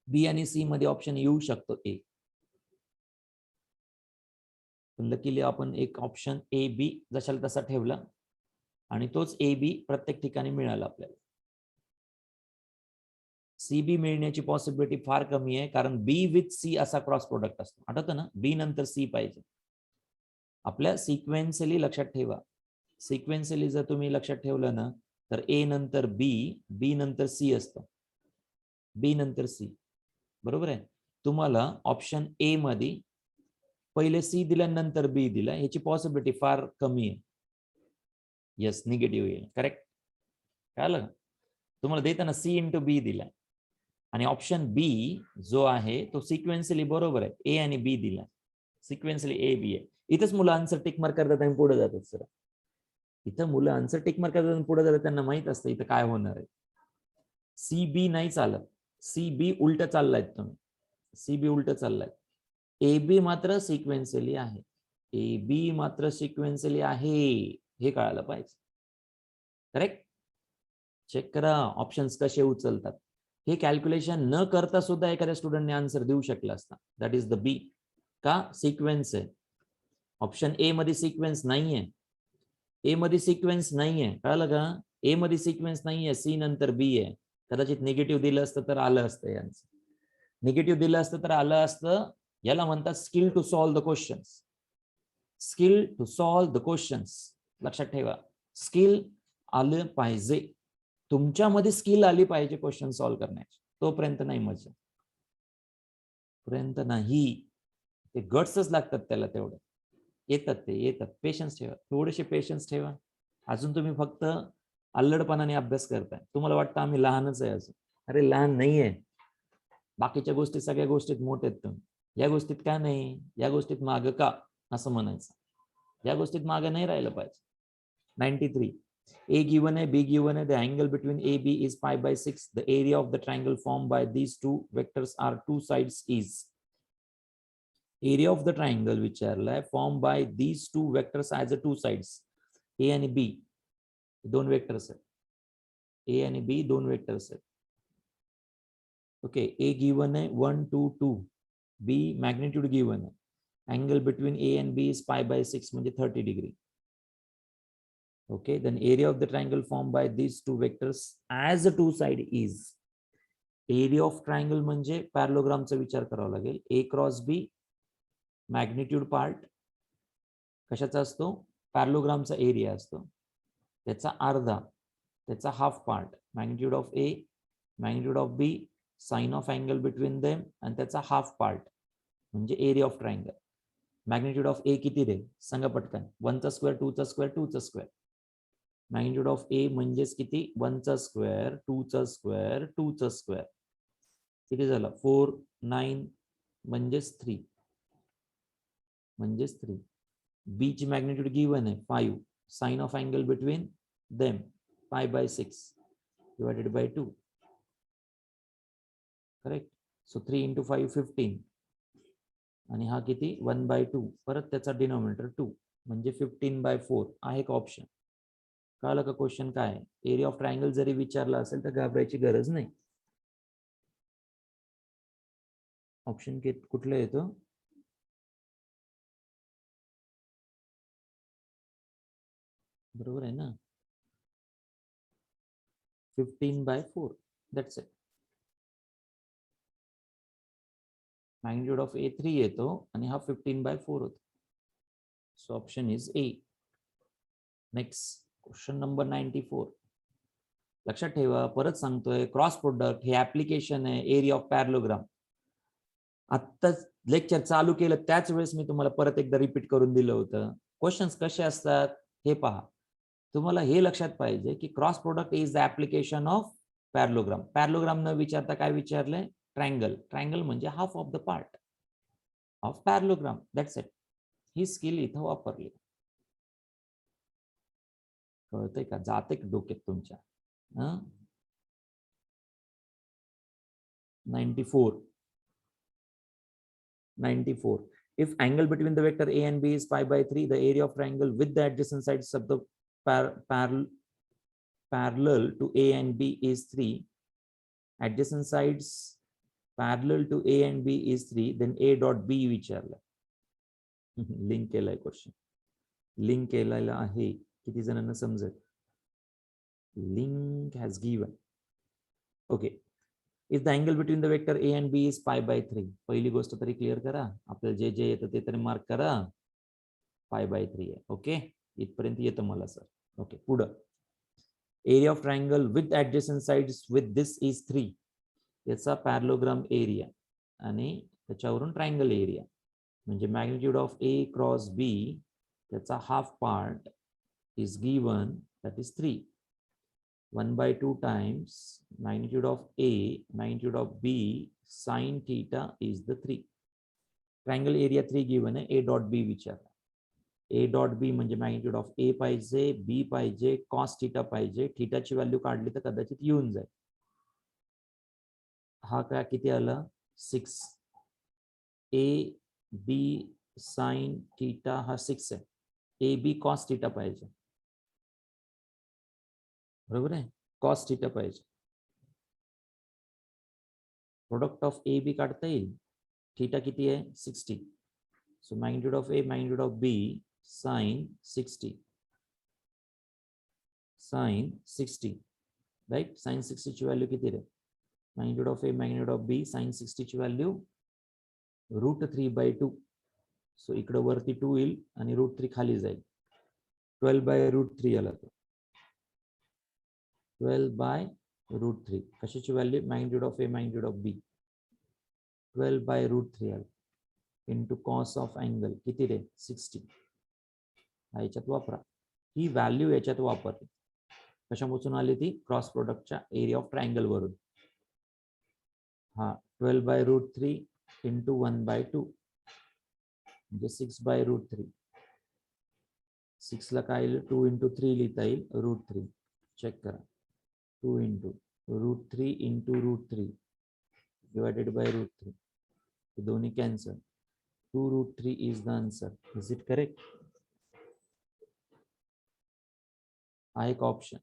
बी आणि सी मध्ये ऑप्शन येऊ शकतो ए. लकीली आपण एक ऑप्शन ए बी जशाला तसा ठेवला आणि तोच ए बी प्रत्येक ठिकाणी मिळाला आपल्याला. सी बी मिळण्याची पॉसिबिलिटी फार कमी आहे, कारण बी विथ सी असा क्रॉस प्रोडक्ट असतो. आठवतं ना, बी नंतर सी पाहिजे. आपल्या सिक्वेन्शियली लक्षात ठेवा. सिक्वेन्शियली जर तुम्ही लक्षात ठेवलं ना, तर ए नंतर बी, बी नंतर सी असतं. बी नंतर सी. बरोबर आहे. तुम्हाला ऑप्शन ए मध्ये पहिले सी दिल्यानंतर बी दिला, याची पॉसिबिलिटी फार कमी आहे. येस, निगेटिव्ह येईल. करेक्ट. कळलं? तुम्हाला देताना सी इंटू बी दिला आणि ऑप्शन बी जो आहे तो सिक्वेन्शियली बरोबर आहे. ए आणि बी दिला, सिक्वेन्शियली ए बी आहे. इथंच मुलं आन्सर टिक मार्क करतात आणि पुढे जातात. सर इथं मुलं आन्सर टिक मार्क करतात आणि पुढे जातात, त्यांना माहित असतं इथं काय होणार आहे. सी बी नाही चालत. सी बी उलट चाललाय तुम्ही, सी बी उलट चाललाय. ए बी मात्र सिक्वेन्शियली आहे. ए बी मात्र सिक्वेन्शियली आहे, हे कळायला पाहिजे. करेक्ट. चेक करा ऑप्शन्स कसे उचलतात. हे कॅल्क्युलेशन न करता सुद्धा एखाद्या स्टुडंटने आन्सर देऊ शकला असता. दॅट इज द बी. का? सिक्वेन्स आहे. ऑप्शन ए मध्ये सिक्वेन्स नाहीये. ए मध्ये सिक्वेन्स नाहीये, कळलं का? ए मध्ये सिक्वेन्स नाहीये, सी नंतर बी आहे. कदाचित निगेटिव्ह दिलं असतं तर आलं असतं यांचं. निगेटिव्ह दिलं असतं तर आलं असतं. याला म्हणतात skill to solve the questions. Skill to solve the questions. लक्षात ठेवा, स्किल आलं पाहिजे. तुमच्यामध्ये स्किल आली पाहिजे क्वेश्चन सॉल्व्ह करण्याची. तोपर्यंत नाही मजा, पर्यंत नाही. ते गट्सच लागतात त्याला तेवढं. येतात ते येतात. पेशन्स ठेवा, थोडेसे पेशन्स ठेवा. अजून तुम्ही फक्त अल्लडपणाने अभ्यास करताय. तुम्हाला वाटतं आम्ही लहानच आहे अजून. अरे लहान नाहीये. बाकीच्या गोष्टी सगळ्या गोष्टीत मोठे आहेत तुम्ही. या गोष्टीत का नाही, या गोष्टीत माग का, असं म्हणायचं. या गोष्टीत मागे नाही राहिलं पाहिजे. 93. A given a, B given a, the angle between AB is pi by 6. The area of the triangle formed by these two vectors are two sides is. Area of the triangle which are formed by these two vectors as a two sides. A and B. दोन vectors आहेत. A आणि B दोन vectors आहेत. Okay. A given आहे 1 2 2. B magnitude given आहे. Angle between A and B is pi by 6 म्हणजे 30 degree. Okay, then area of the triangle formed by these two vectors as a two side is. Area of triangle म्हणजे पॅरलोग्रामचा विचार करावा लागेल. A cross B magnitude part कशाचा असतो? पॅरलोग्रामचा area असतो, त्याचा अर्धा, त्याचा half part magnitude of A magnitude of b sine of angle between them आणि त्याचा हाफ पार्ट म्हणजे area of triangle. Magnitude of a किती रे सांगा पटकन. 1चा स्क्वेअर 2चा स्क्वेअर 2चा स्क्वेअर. मॅग्निट्यूड ऑफ ए म्हणजेच किती 1चा स्क्वेअर 2चा स्क्वेअर 2चा स्क्वेअर किती झालं 4 9 म्हणजेच 3 म्हणजेच 3. बी ची मॅग्निट्यूड गिवन आहे 5 sine of angle between them π/6 divided by 2 correct. So 3 × 5 15 आणि हा किती 1/2 परत त्याचा डिनॉमिनेटर 2 म्हणजे 15/4 आहे का ऑप्शन. कळलं का क्वेश्चन काय. एरिया ऑफ ट्रायंगल जरी विचारला असेल तर घाबरायची गरज नाही. ऑप्शन कुठलं येतो बरोबर आहे ना 15/4 दॅट्स इट. मॅग्निट्यूड ऑफ ए 3 येतो आणि हा 15/4 होतो. So option is a. Next question number 94. लक्षात ठेवा परत सांगतोय क्रॉस प्रोडक्ट हे ऍप्लिकेशन आहे एरिया ऑफ पॅरलोग्राम. आत्ताच लेक्चर चालू केलं त्याच वेळेस मी तुम्हाला परत एकदा रिपीट करून दिलं होतं. क्वेश्चन्स कसे असतात हे पहा. तुम्हाला हे लक्षात पाहिजे की cross product is the application of parallelogram. Parallelogram न विचारता काय विचारलंय ट्रायंगल. ट्रायंगल म्हणजे half of the part of parallelogram that's it. He skill इथं वापरली. कळतंय का जाते डोक्यात तुमच्या. 94. If angle between the vector a and b is π/3, the area of triangle with the adjacent sides of the parallel to a and b is 3. Adjacent sides parallel to a and b is 3. Then a dot b विचारलं. Link केलाय question. Link केलेला आहे किती जणांना समजेल. Link has given. Okay. If the angle between the vector a and b is π/3, पहिली गोष्ट तरी क्लिअर करा. आपल्याला जे जे येतं ते तरी मार्क करा. π/3 आहे. ओके इथपर्यंत येतं मला सर. ओके पुढं area of triangle with adjacent sides with this is 3. याचा पॅरलोग्राम एरिया आणि त्याच्यावरून ट्रायंगल एरिया म्हणजे मॅग्निट्यूड ऑफ ए क्रॉस बी त्याचा half part is given that is 3. 1/2 times magnitude of A, magnitude of B, sin theta is the 3. Triangle area 3 given आहे. A dot B विचारला. A dot B म्हणजे magnitude of A पाहिजे, B पाहिजे, cos theta पाहिजे. थीटाची value काढली तर कदाचित येऊन जाईल. हा काय किती आला 6. A B sin theta हा 6 आहे. A B cos theta पाहिजे. बरोबर आहे. कॉस थीटा पाहिजे. प्रोडक्ट ऑफ ए बी काढता येईल. थीटा किती आहे 60. So magnitude of A magnitude of b sine 60 right. Sine 60 ची व्हॅल्यू किती रे magnitude of A magnitude of b sine 60 ची व्हॅल्यू √3/2. सो इकडे वरती 2 येईल आणि √3 खाली जाईल. 12/√3 आला तो. 12/√3 कशाची value magnitude of A magnitude of b 12/√3 आला इंटू कॉस ऑफ अँगल किती रे 60. याच्यात वापरा. ही व्हॅल्यू याच्यात वापरली. कशापासून आली ती क्रॉस प्रोडक्टच्या एरिया ऑफ ट्रायंगल वरून. हा 12/√3 इंटू 1/2 म्हणजे 6/√3. 6 ला काय येईल 2 × 3 लिहिता येईल √3. चेक करा 2 × √3 × √3 divided by √3. हे दोन्ही cancel. 2√3 is the answer. Is it correct? हा एक ऑप्शन.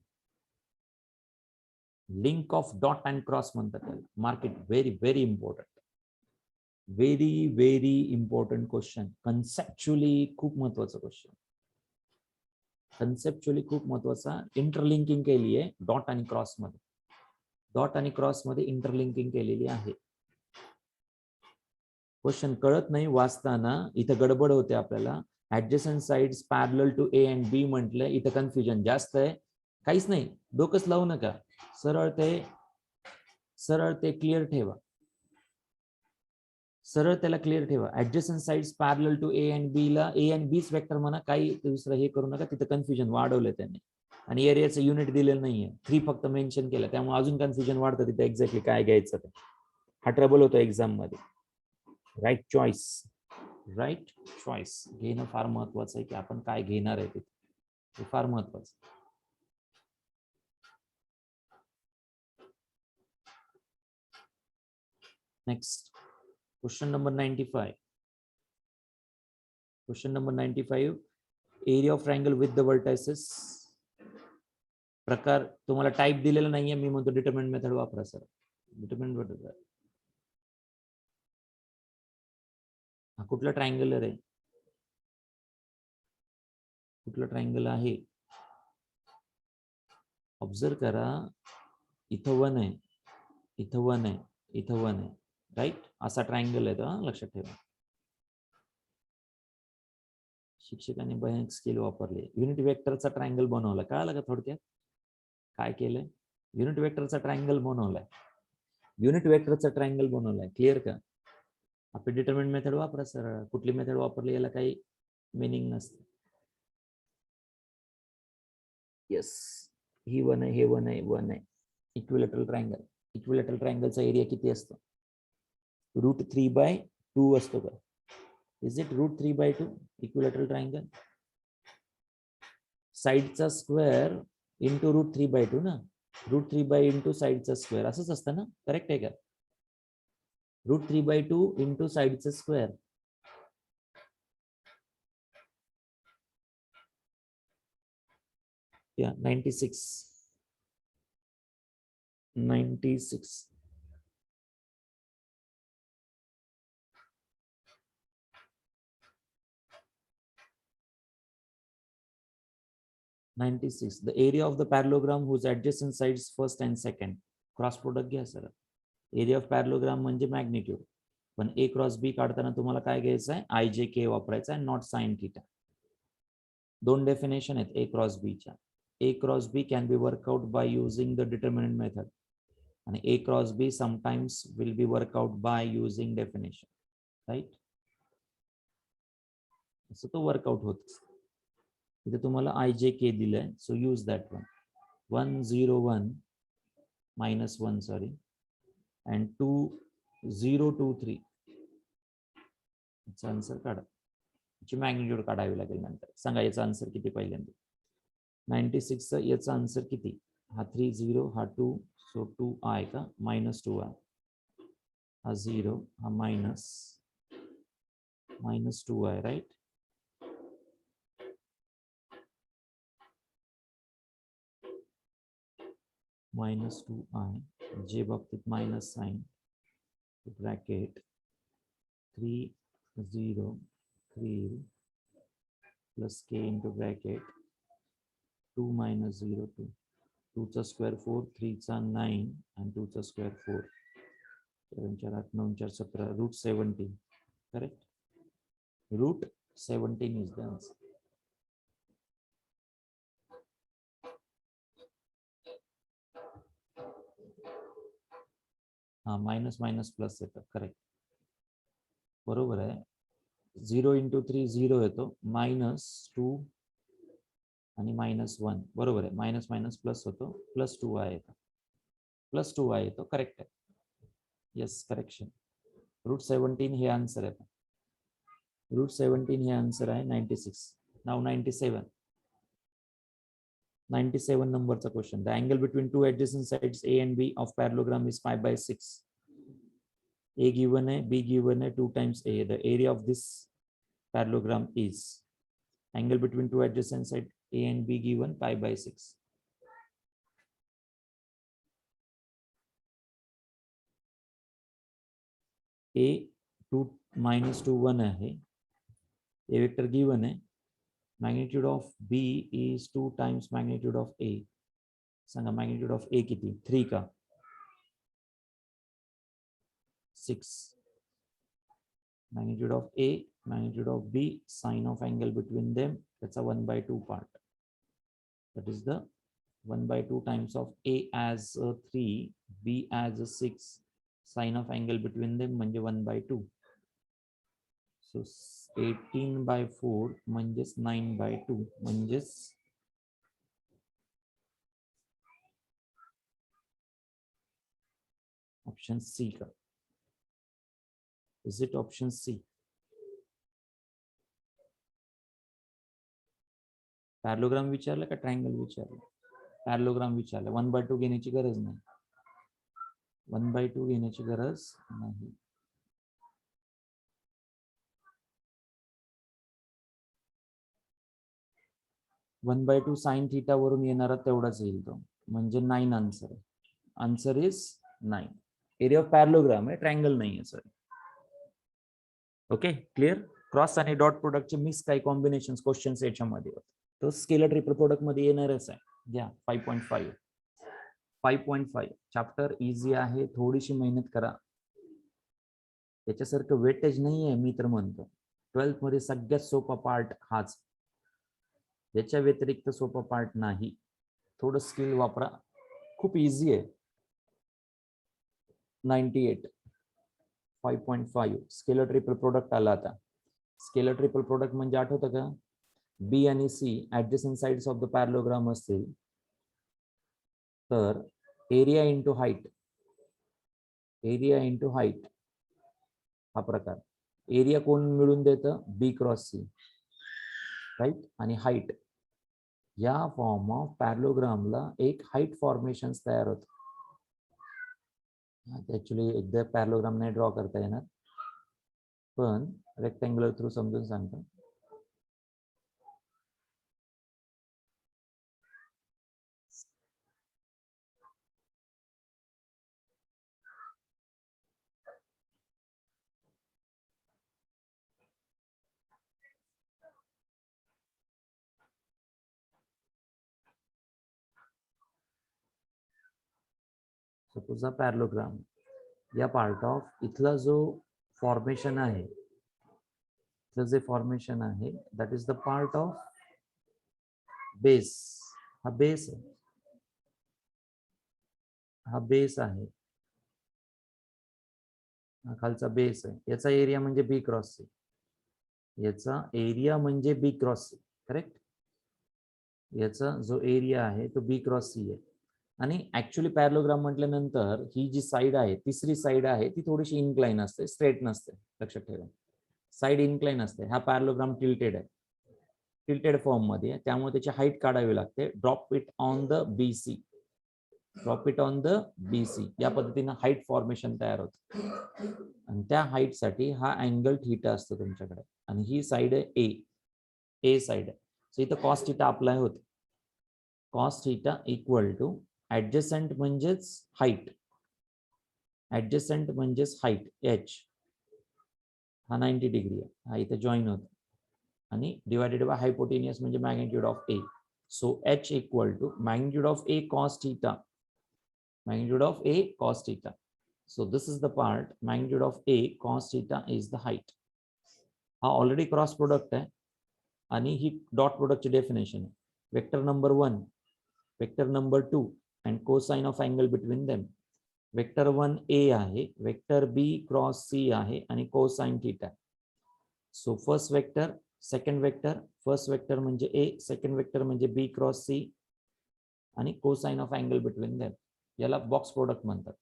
Link of dot and cross म्हणतात त्याला. Mark it very very important. Very very important question. Conceptually खूप महत्वाचा क्वेश्चन. कन्सेप्च्युअली खूप महत्वाचा. इंटरलिंकिंग केली आहे डॉट आणि क्रॉस मध्ये. डॉट आणि क्रॉस मध्ये इंटरलिंकिंग केलेली आहे. क्वेश्चन कळत नाही वाचताना इथं गडबड होते आपल्याला. Adjacent sides parallel to a and b म्हटलं इथं कन्फ्युजन जास्त आहे. काहीच नाही डोकंच लावू नका. सरळ ते सरळ ते क्लिअर ठेवा, सरळ त्याला क्लिअर ठेवा. Adjacent sides parallel to a and b ला ए अँड बीच वेक्टर म्हणा, काही दुसरं हे करू नका. तिथं कन्फ्युजन वाढवलंय त्यांनी आणि एरियाचं युनिट दिलेलं नाहीये, 3 फक्त मेन्शन केलं, त्यामुळे अजून कन्फ्युजन वाढतं तिथे एक्झॅक्टली काय घ्यायचं ते. हा ट्रबल होतो एक्झाम मध्ये. राईट चॉईस, राईट चॉईस घेणं फार महत्वाचं आहे, की आपण काय घेणार आहे ते फार महत्वाचं. Next question number 95. Question number 95, area of triangle with the vertices. प्रकार तुम्हाला टाइप दिलेला नाहीये, मी म्हणतो डिटरमिनंट मेथड वापरा सर. डिटरमिनंट मेथड हा कुठला ट्रायंगलर आहे, कुठला ट्रायंगल आहे, ऑब्झर्व करा. इथं 1 आहे, इथं 1 आहे, इथं 1 आहे, राईट. असा ट्रायंगल आहे तो, लक्षात ठेवा. शिक्षकांनी भयानक स्किल वापरले. युनिट वेक्टरचा ट्रायंगल बनवला, कळालं का थोडक्यात काय केलंय? युनिट वेक्टरचा ट्रायंगल बनवलाय, युनिट वेक्टरचा ट्रायंगल बनवलाय. क्लिअर का? आपण डिटरमिनंट मेथड वापरा सर. कुठली मेथड वापरली याला काही मिनिंग नसते. येस, ही 1 आहे, हे 1 आहे, 1 आहे. इक्विलॅटरल ट्रायंगल, इक्विलॅटरल ट्रायंगलचा एरिया किती असतो? √3/2 असतो का? Is it √3/2 equilateral triangle? साइडचा स्क्वेअर इंटू √3/2 ना. √3/2 इंटू साइडचा स्क्वेअर असंच असतं ना, करेक्ट आहे का? √3/2 इंटू साइडचा स्क्वेअर. या 96 96. The area of the parallelogram whose adjacent sides first and second. Cross product घ्या सर. एरिया ऑफ पॅरलोग्राम म्हणजे मॅग्निट्यूड, पण ए क्रॉस बी काढताना तुम्हाला काय घ्यायचं आहे? IJK वापरायचा आहे, नॉट साइन थिटा. 2 डेफिनेशन आहेत ए क्रॉस बीच्या. A cross b can be work out by using the determinant method, आणि a cross b sometimes will be work out by using definition, right. असं तो वर्कआउट होत. इथे तुम्हाला IJK दिलंय, so use that one. 101 -1 sorry, and 2023 याचा answer काढा. याची मॅग्निट्यूड काढावी लागेल नंतर. सांगा याचा आन्सर किती पहिल्यांदा. 96 चा याचा आन्सर किती? हा 30, हा 2, सो 2i का, -2i. हा 0, हा -2i, राईट. -2i, जे बाबतीत minus sign, bracket 303 plus k into bracket 2 - 0 2. 2 चा स्क्वेअर 4, 3 चा 9 आणि 2 चा square 4. 7 4 8 9 4 17, √17. Correct, √17 is the answer. हा मायनस प्लस येतं, करेक्ट, बरोबर आहे. 0 × 3 0 येतो, -2 आणि -1, बरोबर आहे. मायनस प्लस होतो, +2i येतो, +2i येतो, करेक्ट आहे. Yes, correction. √17 हे आन्सर आहे. √17 हे आन्सर आहे. 96. नाव 97 नंबरचा question. The angle between 2 adjacent sides A and B of parallelogram is 5/6. A given है, B given है, 2 times A. The area of this parallelogram is. Angle between 2 adjacent sides A and B given 5/6. A 2 - 2 1 है. A vector given है. Magnitude of B is 2 times magnitude of A. सांगा magnitude of A किती? 3 का 6. Magnitude of A, magnitude of B, sine of angle between them, that's a 1/2 part. That is the 1/2 times of A as 3, B as 6, sine of angle between them म्हणजे 1/2. So 18/4 म्हणजेच 9/2 म्हणजेच option C का? Is it option C? Parallelogram विचारलं का triangle विचारलं? Parallelogram विचारलं. 1/2 घेण्याची गरज नाही. 1/2 घेण्याची गरज नाही. One by two sine theta वरून येणारा तेवढाच येईल तो, म्हणजे 9 आन्सर आहे. Answer is 9. Area of parallelogram आहे, ट्रायंगल नाही आहे सर. Okay, clear. क्रॉस आणि डॉट प्रोडक्टचे मिक्स काही कॉम्बिनेशन क्वेश्चन्स याच्यामध्ये होते. तो स्केलर ट्रिपल प्रोडक्ट मध्ये येणारच आहे. घ्या 5.5. 5.5 चॅप्टर इझी आहे, थोडीशी मेहनत करा. त्याच्यासारखं वेटेज नाही आहे मी तर म्हणतो. 12th मध्ये सगळ्यात सोपा पार्ट हाच, याच्या व्यतिरिक्त सोपा पार्ट नाही. थोडं स्किल वापरा, खूप इझी आहे. 98. 5.5 स्केलर ट्रिपल प्रोडक्ट आला. आता स्केलर ट्रिपल प्रोडक्ट म्हणजे आठवतं का? बी आणि C adjacent sides of the parallelogram असतील तर area into height, area into height हा प्रकार. एरिया कोण मिळून देतं? B cross C, right. आणि हाईट, या फॉर्म ऑफ पॅरलोग्रामला एक हाईट फॉर्मेशन तयार होतं. ऍक्च्युली एकदा पॅरलोग्राम नाही ड्रॉ करता येणार, पण रेक्टँग्युलर थ्रू समजून सांगतो. सपोज हा पॅरलोग्राम, या पार्ट ऑफ इथला जो फॉर्मेशन आहे, इथलं जे फॉर्मेशन आहे that is the part of base. हा बेस आहे, हा बेस आहे, हा खालचा बेस आहे. याचा एरिया म्हणजे बी क्रॉस सी, याचा एरिया म्हणजे बी क्रॉस सी, करेक्ट. याचा जो एरिया आहे तो बी क्रॉस सी आहे. आणि ऍक्च्युली पॅरलोग्राम म्हटल्यानंतर ही जी साईड आहे, तिसरी साईड आहे, ती थोडीशी इन्क्लाइन असते, स्ट्रेट नसते. लक्षात ठेवा, साईड इन्क्लाइन असते. हा पॅरलोग्राम टिल्टेड आहे, टिल्टेड फॉर्म मध्ये, त्यामुळे त्याची हाईट काढावी लागते. Drop it on the BC, drop it on the BC. या पद्धतीने हाईट फॉर्मेशन तयार होतं. आणि त्या हाईट साठी हा अँगल थीटा असतो तुमच्याकडे. आणि ही साईड आहे ए, ए साईड आहे. सो इथं कॉस थीटा अप्लाय होते. Cos theta equal to adjacent म्हणजेच हाईट, ऍडजसंट म्हणजेच हाईट एच, हा 90 डिग्री आहे, हा इथे जॉईन होतो. आणि डिवायडेड बाय हायपोटेनियस म्हणजे magnitude of A. So H equal to magnitude of A cos theta, magnitude of A cos theta. So this is the part, magnitude of A cos theta is the height. हा already cross product आहे आणि ही dot प्रोडक्टची definition आहे. Vector number 1, vector number 2 and cosine of angle between them. Vector 1 A आहे, vector B cross C आहे आणि cosine theta. So first vector, second vector, first vector म्हणजे A, सेकंड वेक्टर म्हणजे B क्रॉस C आणि cosine of angle between them. याला box product म्हणतात.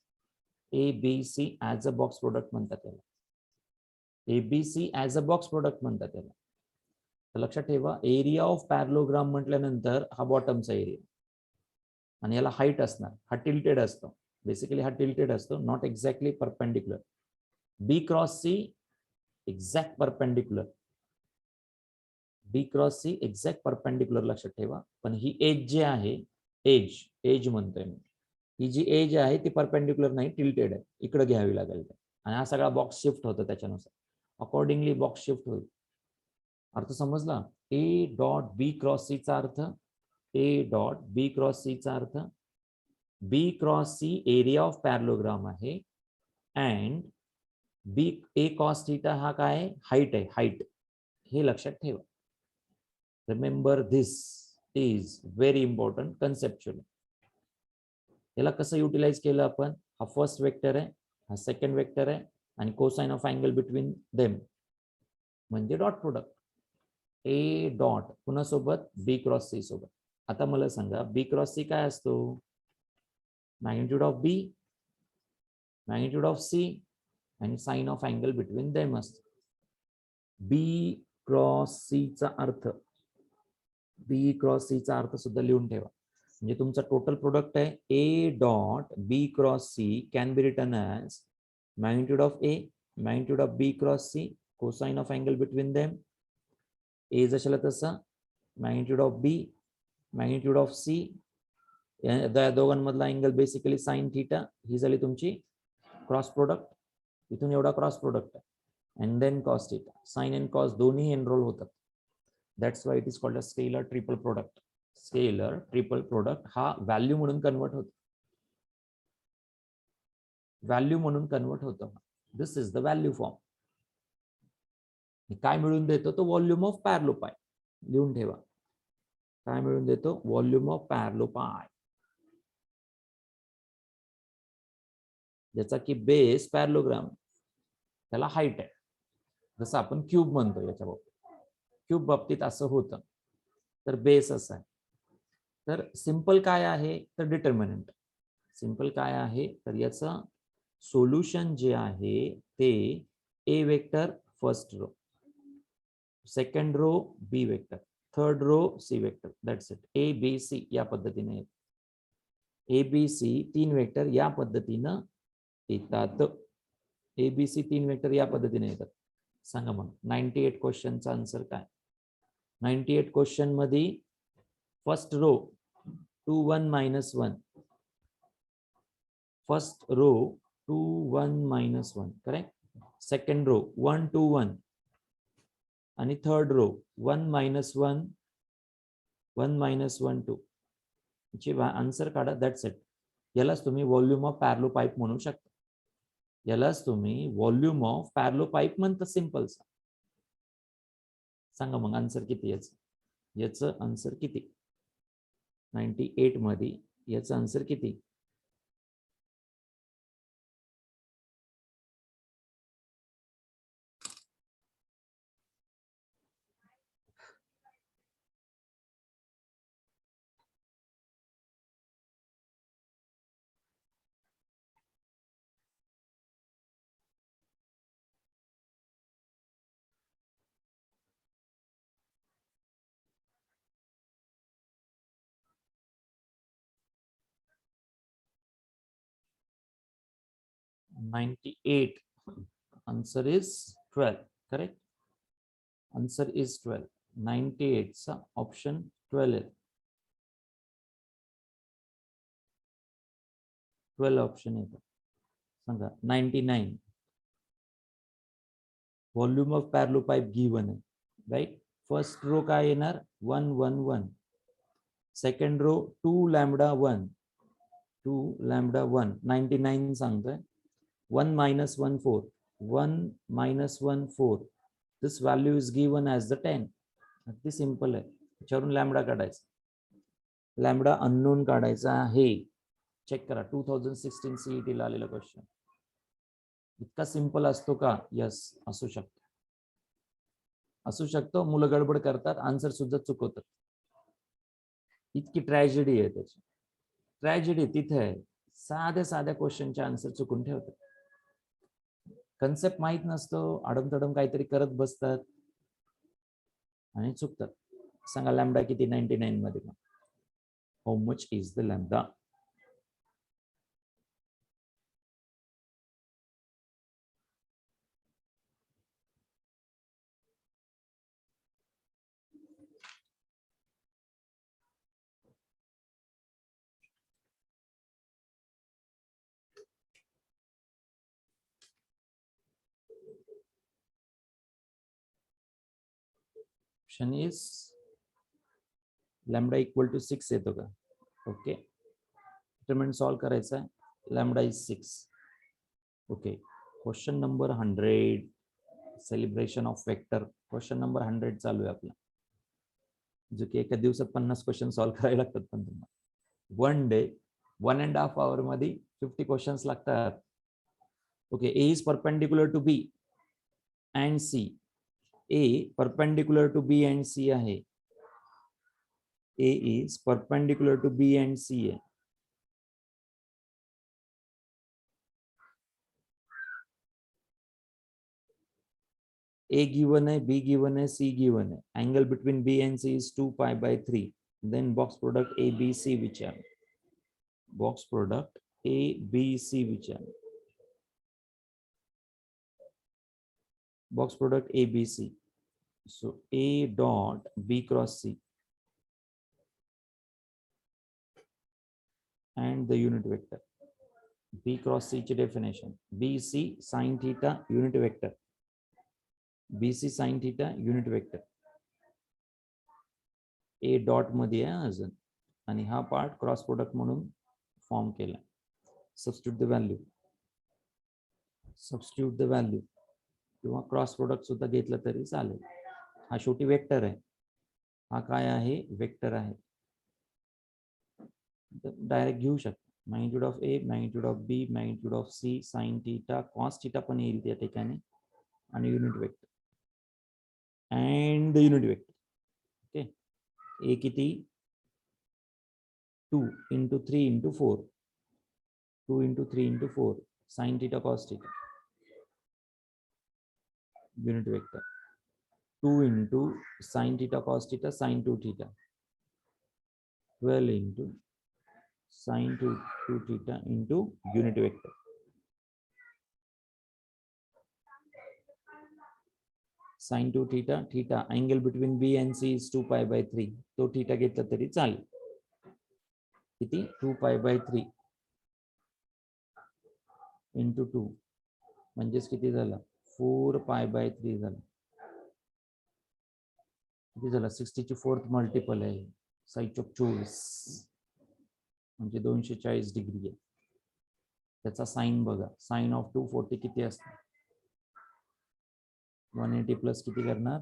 A B C as a box product म्हणतात याला. ABC as a box product म्हणतात याला. तर लक्षात ठेवा, एरिया ऑफ पॅरलोग्राम म्हटल्यानंतर हा बॉटमचा एरिया आणि याला हाईट असणार. हा टिल्टेड असतो, बेसिकली हा टिल्टेड असतो, not exactly perpendicular. B cross C exact perpendicular, B cross C exact perpendicular लक्षात ठेवा. पण ही एज जे आहे, एज, एज म्हणतोय मी, ही जी एज आहे ती परपेंडिक्युलर नाही, टिल्टेड आहे, इकडे घ्यावी लागेल. आणि हा सगळा बॉक्स शिफ्ट होतो त्याच्यानुसार, अकॉर्डिंगली बॉक्स शिफ्ट होईल. अर्थ समजला? A dot B cross c चा अर्थ, a dot B cross c चा अर्थ, b cross c area of parallelogram आहे and b a cos theta हा काय? हाईट आहे, हाईट. हे लक्षात ठेवा. Remember this is very important conceptually. याला कसं युटिलाइज केलं आपण, हा फर्स्ट वेक्टर आहे, हा सेकंड वेक्टर आहे आणि cosine of angle between them म्हणजे डॉट प्रोडक्ट. ए डॉट पुन्हा सोबत बी क्रॉस सी सोबत. आता मला सांगा बी क्रॉस सी काय असतो, magnitude of B, magnitude of C आणि sine of angle between them असतो. बी क्रॉस सी चा अर्थ, बी क्रॉस सी चा अर्थ सुद्धा लिहून ठेवा. म्हणजे तुमचा टोटल प्रोडक्ट आहे A dot B cross C can be written as magnitude of A, magnitude of B cross C, cosine of angle between them, A जशाला तसा, magnitude of B, magnitude of C, या दोघांमधला angle basically sine theta, ही झाली तुमची cross product. इथून एवढा cross product आहे and then cos theta. Sine and cos दोन्ही एनरोल होतात. That's why it is called a scalar triple product. Scalar triple product हा व्हॅल्यू म्हणून कन्वर्ट होतो, व्हॅल्यू म्हणून कन्वर्ट होतो. दिस इज द व्हॅल्यू फॉर्म. काय मिळून देतो तो व्हॉल्यूम ऑफ पॅरलो पाय. लिहून ठेवा काय मिळून देतो, व्हॉल्यूम ऑफ पॅरलो पाय, ज्याचा की बेस पॅरलोग्राम, त्याला हाईट आहे. जसं आपण क्यूब म्हणतो, याच्या बाबतीत क्यूब बाबतीत असं होतं. तर बेस असा आहे. तर सिंपल काय आहे तर डिटर्मिनंट. सिंपल काय आहे तर याचं सोल्युशन जे आहे ते A vector first row, second row B vector, third row C vector. That's it. A B C या पद्धतीने येतात. ए बी सी तीन वेक्टर या पद्धतीनं येतात. ए बी सी तीन वेक्टर या पद्धतीने येतात. सांगा मग 98 क्वेश्चनचा आन्सर काय. 98 क्वेश्चन मध्ये first row 2 1 -1, first row 2 1 -1 correct. Second row 1 2 1 आणि थर्ड रो 1 -1 1 -1 2 ची आन्सर काढा. That's it. यालाच तुम्ही व्हॉल्यूम ऑफ पॅरलो पाईप म्हणू शकता. यालाच तुम्ही व्हॉल्यूम ऑफ पॅरलो पाईप म्हणता. सिंपल. सांगा मग आन्सर किती याचं. याचं आन्सर किती 98 मध्ये याचं आन्सर किती. answer is 12. correct. answer is 12. 98 चा ऑप्शन 12 आहे. 12 ऑप्शन येतो. सांगा 99 व्हॉल्यूम ऑफ पॅरलो पाईप गिवन आहे. राईट. फर्स्ट रो काय येणार 1 1 1, सेकंड रो 2 लॅम्बडा 1 2 लॅम्बडा 1 99 सांगतोय. 1 - 1 4 1 - 1 4. दिस value is given as the 10. अगदी सिंपल आहे. त्याच्यावरून लॅम्बडा काढायचा. लॅम्बडा अननोन काढायचा आहे. चेक करा 2016 सीईटी ला आलेला क्वेश्चन. इतका सिंपल असतो का. यस असू शकतो. असू शकतो. मुलं गडबड करतात, आन्सर सुद्धा चुकवतात. इतकी ट्रॅजेडी आहे त्याची. ट्रॅजेडी तिथे आहे. साध्या साध्या क्वेश्चनचे आन्सर चुकून ठेवतात. कन्सेप्ट माहित नसतो, आडमतडम काहीतरी करत बसतात आणि चुकतात. सांगा लॅम्बडा किती 99 मध्ये. How much is the lambda. Option is lambda equal to 6 येतो का. ओके. डिटरमिनंट सॉल्व करायचा आहे. Lambda is 6. Okay. Question number 100 celebration of vector. Question number 100 चालू आहे आपला, जो की एका दिवसात 50 क्वेश्चन सॉल्व करायला लागतात. पण तुम्हाला वन डे 1.5 hour मध्ये 50 क्वेश्चन्स लागतात. Okay, A is perpendicular to B and C. A perpendicular to B and C आहे. A is perpendicular to B and C आहे. A given है, B given है, C given है. Angle between B and C is 2 pi by 3. Then box product A, B, C which are? Box product A, B, C which are? Box product A, B, C. So A dot B cross C and the unit vector. B cross C definition. BC sin theta unit vector. BC sin theta unit vector. A dot मध्ये आहे अजून आणि हा part cross product म्हणून form केला. Substitute the value. Substitute the value किंवा cross product सुद्धा घेतलं तरी चालेल. हा शेवटी वेक्टर आहे. हा काय आहे? वेक्टर आहे. डायरेक्ट घेऊ शकतो. Magnitude of A, magnitude of B, magnitude of C, sine theta, cos theta पण येईल त्या ठिकाणी आणि unit vector and the unit vector. Okay, A किती? 2 into 3 into 4. 2 into 3 into 4. Sin theta cos theta. Unit vector. 2 into sin theta cos theta sin 2 theta. 12 into sin 2 theta into unit vector. Sin 2 theta, theta angle between B and C is 2 pi by 3. तो theta घेतला तरी चालेल. किती? 2 pi by 3 into 2 म्हणजेच किती झालं? 4 pi by 3 झालं. किती झालं? 60 ची 4th मल्टिपल आहे. साईड ऑफ 24 म्हणजे 240 डिग्री आहे. त्याचा साइन बघा. साइन ऑफ 240 किती असतं? 180 प्लस किती करणार?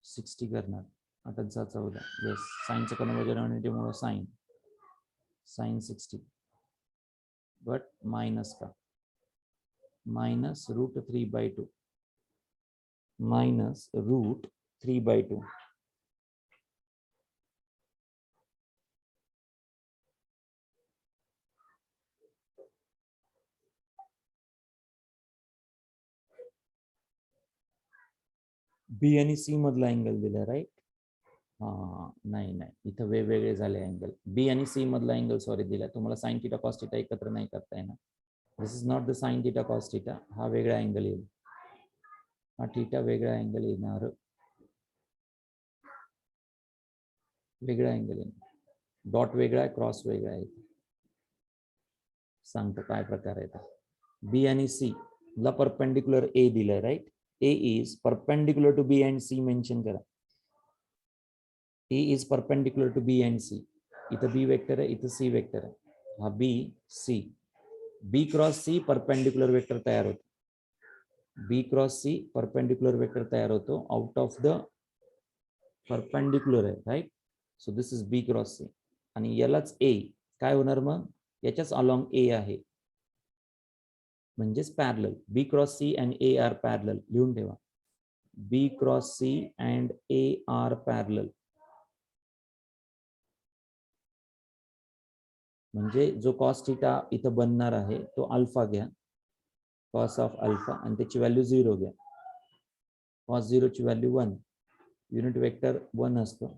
60 करणार. 8/14. येस, साइनचं कन्वर्जन 180 मुळे साइन 60. बट मायनस का? Minus root 3/2. Minus root 3/2. B आणि सी मधला अँगल दिला, राईट? हा, नाही इथं वेगवेगळे झाले अँगल. बी आणि सी मधला अँगल सॉरी दिला. तुम्हाला साइन थीटा कॉस थीटा एकत्र नाही करता येणार. This is not the sine theta cos theta. हा वेगळा अँगल येईल. हा थीटा वेगळा अँगल येणार. वेगळा अँगल येणार. डॉट वेगळा आहे, क्रॉस वेगळा आहे. सांगतो काय प्रकार आहे. बी आणि सी ला परपेंडिक्युलर ए दिलाय, right? A is perpendicular to B and C mention करा. A is perpendicular to B and C. इथं बी वेक्टर आहे, इथं सी वेक्टर आहे. हा B C. B cross C perpendicular vector तयार होतो. B cross C perpendicular vector तयार होतो आउट ऑफ द परपेंडिक्युलर आहे, right? So this is B cross C. आणि यालाच ए काय होणार मग? याच्याच अलॉंग ए आहे म्हणजेच parallel. B cross C and A are parallel. लिहून ठेवा. B cross C and A are parallel. म्हणजे जो कॉस थीटा इथं बनणार आहे तो अल्फा घ्या. कॉस ऑफ अल्फा आणि त्याची व्हॅल्यू 0 घ्या. कॉस 0 ची व्हॅल्यू 1. युनिट वेक्टर 1 असतो.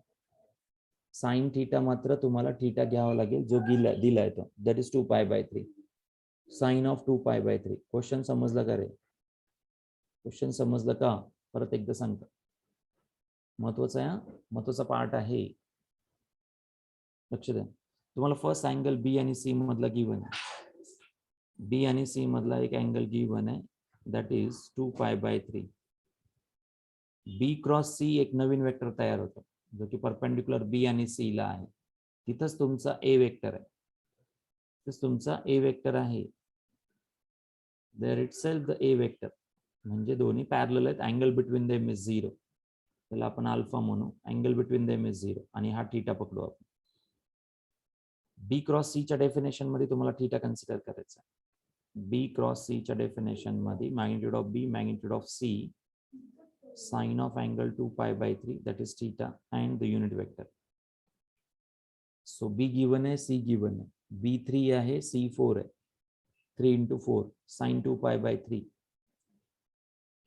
साइन थीटा मात्र तुम्हाला थीटा घ्यावा लागेल जो दिलाय तो. That is 2 pi by 3. Sine of 2 pi by 3. Question समजला का रे? क्वेश्चन समजलं का? परत एकदा सांगतो. महत्वाचा आहे, महत्वाचा पार्ट आहे. लक्ष द्या. तुम्हाला फर्स्ट अँगल बी आणि सी मधला गिवन आहे. बी आणि सी मधला एक अँगल गिवन आहे. That is 2 pi by 3. B cross C एक नवीन वेक्टर तयार होतो जो की परपेंडिक्युलर बी आणि सी ला आहे. तिथंच तुमचा ए वेक्टर आहे. तिथंच तुमचा ए वेक्टर आहे. There itself the A vector. म्हणजे दोन्ही पॅरलल आहेत. Angle between them is 0. त्याला आपण अल्फा म्हणू. अँगल बिटवीन देम इज 0 आणि हा थीटा पकडू आपण. बी क्रॉस सी च्या डेफिनेशन मध्ये तुम्हाला थीटा कन्सिडर करायचा. बी क्रॉस सी च्या डेफिनेशन मध्ये magnitude of B, magnitude of C, sine of angle 2π/3 that is theta and the unit vector. So B given आहे, C given आहे, B3 आहे, C4 आहे, 3 × 4 sin 2π/3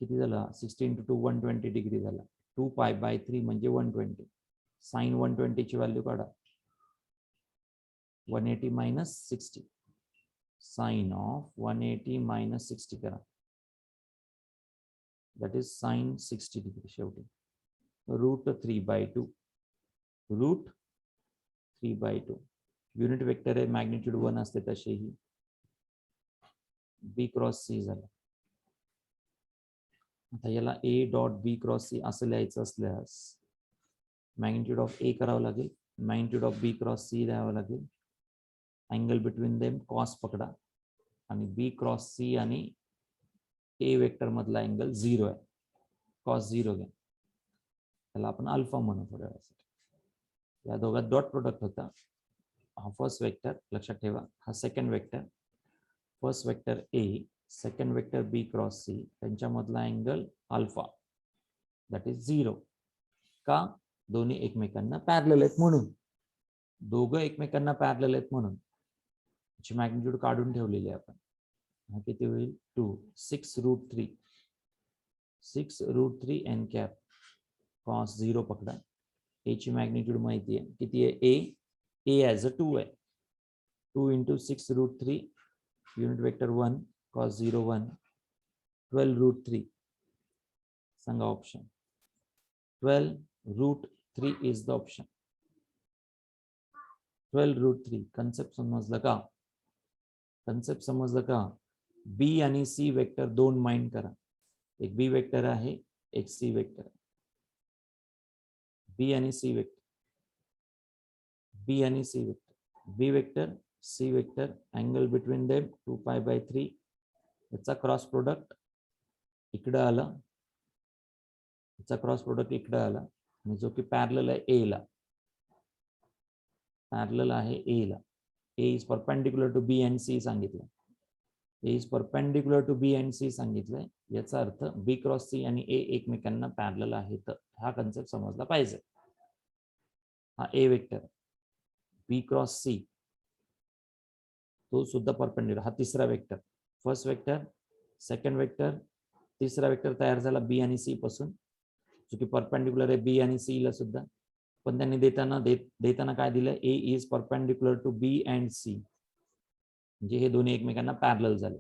किती झाला, 16 × 2 120 डिग्री झाला. 2π/3 म्हणजे 120. साइन 120 ची व्हॅल्यू काढा. 180 minus 60. साइन ऑफ 180 minus 60 करा. That is sin 60 डिग्री शेवटी. √3/2. √3/2. युनिट वेक्टर आहे, मॅग्निट्यूड 1 असते तसेही. बी क्रॉस सी झालं. आता याला A dot B cross C असं लिहायचं असल्यास मॅग्निट्यूड ऑफ A करावं लागेल, magnitude of B cross C द्यावं लागेल. अँगल बिटवीन देम कॉस पकडा आणि बी क्रॉस सी आणि A वेक्टर मधला अँगल 0 आहे, कॉस 0 घ्या. त्याला आपण अल्फा म्हणू थोड्या वेळासाठी. या दोघात डॉट प्रोडक्ट होता. हा फर्स्ट वेक्टर लक्षात ठेवा, हा second vector. First vector A, second vector B cross C, त्यांच्यामधला अँगल अल्फा दॅट इज 0. का? दोन्ही एकमेकांना पॅरलल आहेत म्हणून. दोघं एकमेकांना पॅरलल आहेत म्हणून याची मॅग्निट्यूड काढून ठेवलेली आहे आपण. हा किती होईल, 2 6√3. 6√3 n कॅप कॉस 0 पकडा. A ची मॅग्निट्यूड माहिती आहे किती आहे, A ॲज अ 2 आहे. 2 × 6√3 युनिट वेक्टर 1 cos 0 1 12√3. सांगा option. 12√3 is the option. 12√3. Concept समजलं का? कन्सेप्ट समजलं का? बी आणि सी वेक्टर दोन माइंड करा. एक बी वेक्टर आहे, एक सी वेक्टर आहे. बी आणि सी वेक्टर, बी आणि C vector, B vector C vector, angle between them 2π/3. याचा क्रॉस प्रोडक्ट इकडं आला, याचा क्रॉस प्रोडक्ट इकडं आला आणि जो की पॅरलल आहे ए ला, पॅरलल आहे ए ला. A is perpendicular to B and C सांगितलं. A is perpendicular to B and C सांगितलंय. याचा अर्थ बी क्रॉस सी आणि ए एकमेकांना पॅरलल आहेत. हा कन्सेप्ट समजला पाहिजे. हा ए वेक्टर, बी क्रॉस सी तो सुद्धा परपेंडिक्युलर. हा तिसरा vector, first vector, second vector, तिसरा वेक्टर तयार झाला बी आणि सी पासून, जो की परपेंडिक्युलर आहे बी आणि सी ला सुद्धा. पण त्यांनी देताना काय दिलं, A is perpendicular to B and C, म्हणजे हे दोन्ही एकमेकांना पॅरलल झाले.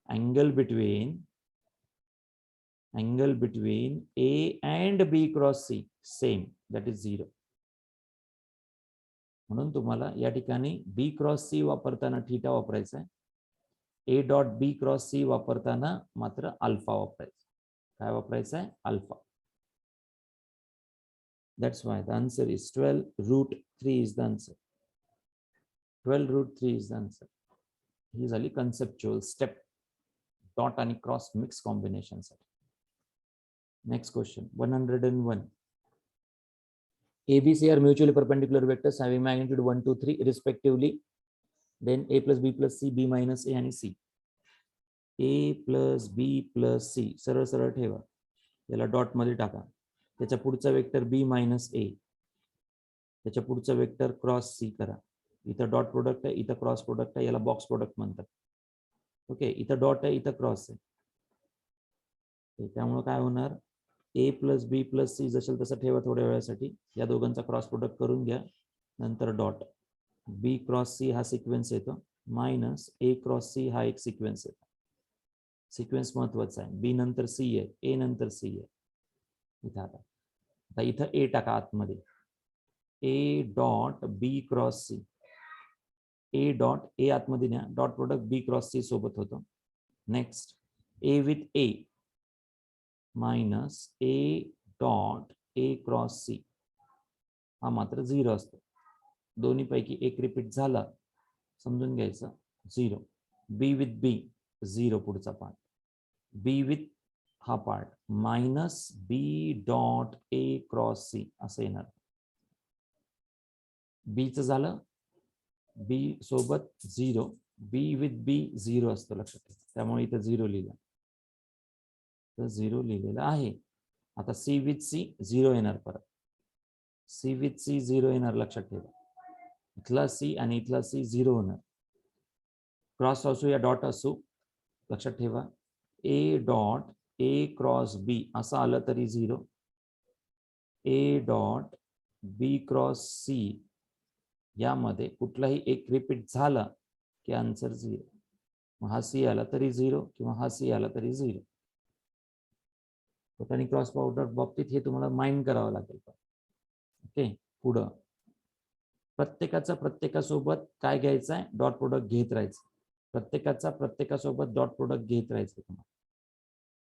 Angle between A and B cross C same, that is 0. म्हणून तुम्हाला या ठिकाणी बी क्रॉस सी वापरताना थीटा वापरायचा आहे. A dot B cross C वापरताना मात्र अल्फा वापरायचा. काय वापरायचं आहे, alpha. That's why the answer is 12√3 is the answer. 12√3 is the answer. ही झाली conceptual step. Dot आणि cross mix combination साठी. Next question 101. ABC are mutually perpendicular vectors having magnitude 1 2 3 respectively. Then A plus B plus C, B minus A आणि C. A plus B plus C सरळ सरळ ठेवा. याला dot मध्ये टाका. त्याच्या पुढचा वेक्टर बी मायनस ए, त्याच्या पुढचा वेक्टर क्रॉस सी करा. इथं डॉट प्रोडक्ट आहे, इथं क्रॉस प्रोडक्ट आहे, याला बॉक्स प्रोडक्ट म्हणतात. ओके, इथं डॉट आहे, इथं क्रॉस आहे. त्यामुळे काय होणार, ए प्लस बी प्लस सी जसं तसं ठेवा थोड्या वेळासाठी. या दोघांचा क्रॉस प्रोडक्ट करून घ्या, नंतर डॉट. बी क्रॉस सी हा सिक्वेन्स येतो, मायनस ए क्रॉस सी हा एक सिक्वेन्स येतो. सिक्वेन्स महत्वाचा आहे. बी नंतर सी आहे, ए नंतर सी आहे. इथं आता इथं ए टाका आतमध्ये. A dot B cross C, A dot A आतमध्ये न्या, dot product B cross C सोबत होतो. Next A with A minus A dot A cross C, हा मात्र 0 असतो. दोन्ही पैकी एक रिपीट झाला समजून घ्यायचं 0. बी विथ बी 0 पुढचा पार्ट, बी विथ हा part minus B dot A cross C असं येणार. बीच झालं, बी सोबत 0, बी विथ बी 0 असतो लक्षात ठेवा, त्यामुळे इथं 0 लिहिलं, तर 0 लिहिलेलं आहे. आता सी विथ सी 0 येणार, परत सी विथ सी 0 येणार, लक्षात ठेवा. इथला सी आणि इथला सी 0 होणार. क्रॉस असू या डॉट असू, लक्षात ठेवा. ए डॉट ए क्रॉस बी असं आलं तरी 0. A dot B cross C यामध्ये कुठलाही एक रिपीट झाला की आन्सर 0. मग हा सी आला तरी 0 किंवा हा सी आला तरी 0. आणि क्रॉस पावडर बाबतीत हे तुम्हाला माइंड करावं लागेल. ओके, पुढं प्रत्येकासोबत काय घ्यायचं आहे, डॉट प्रोडक्ट घेत राहायचं. प्रत्येकासोबत डॉट प्रोडक्ट घेत राहायचं तुम्हाला.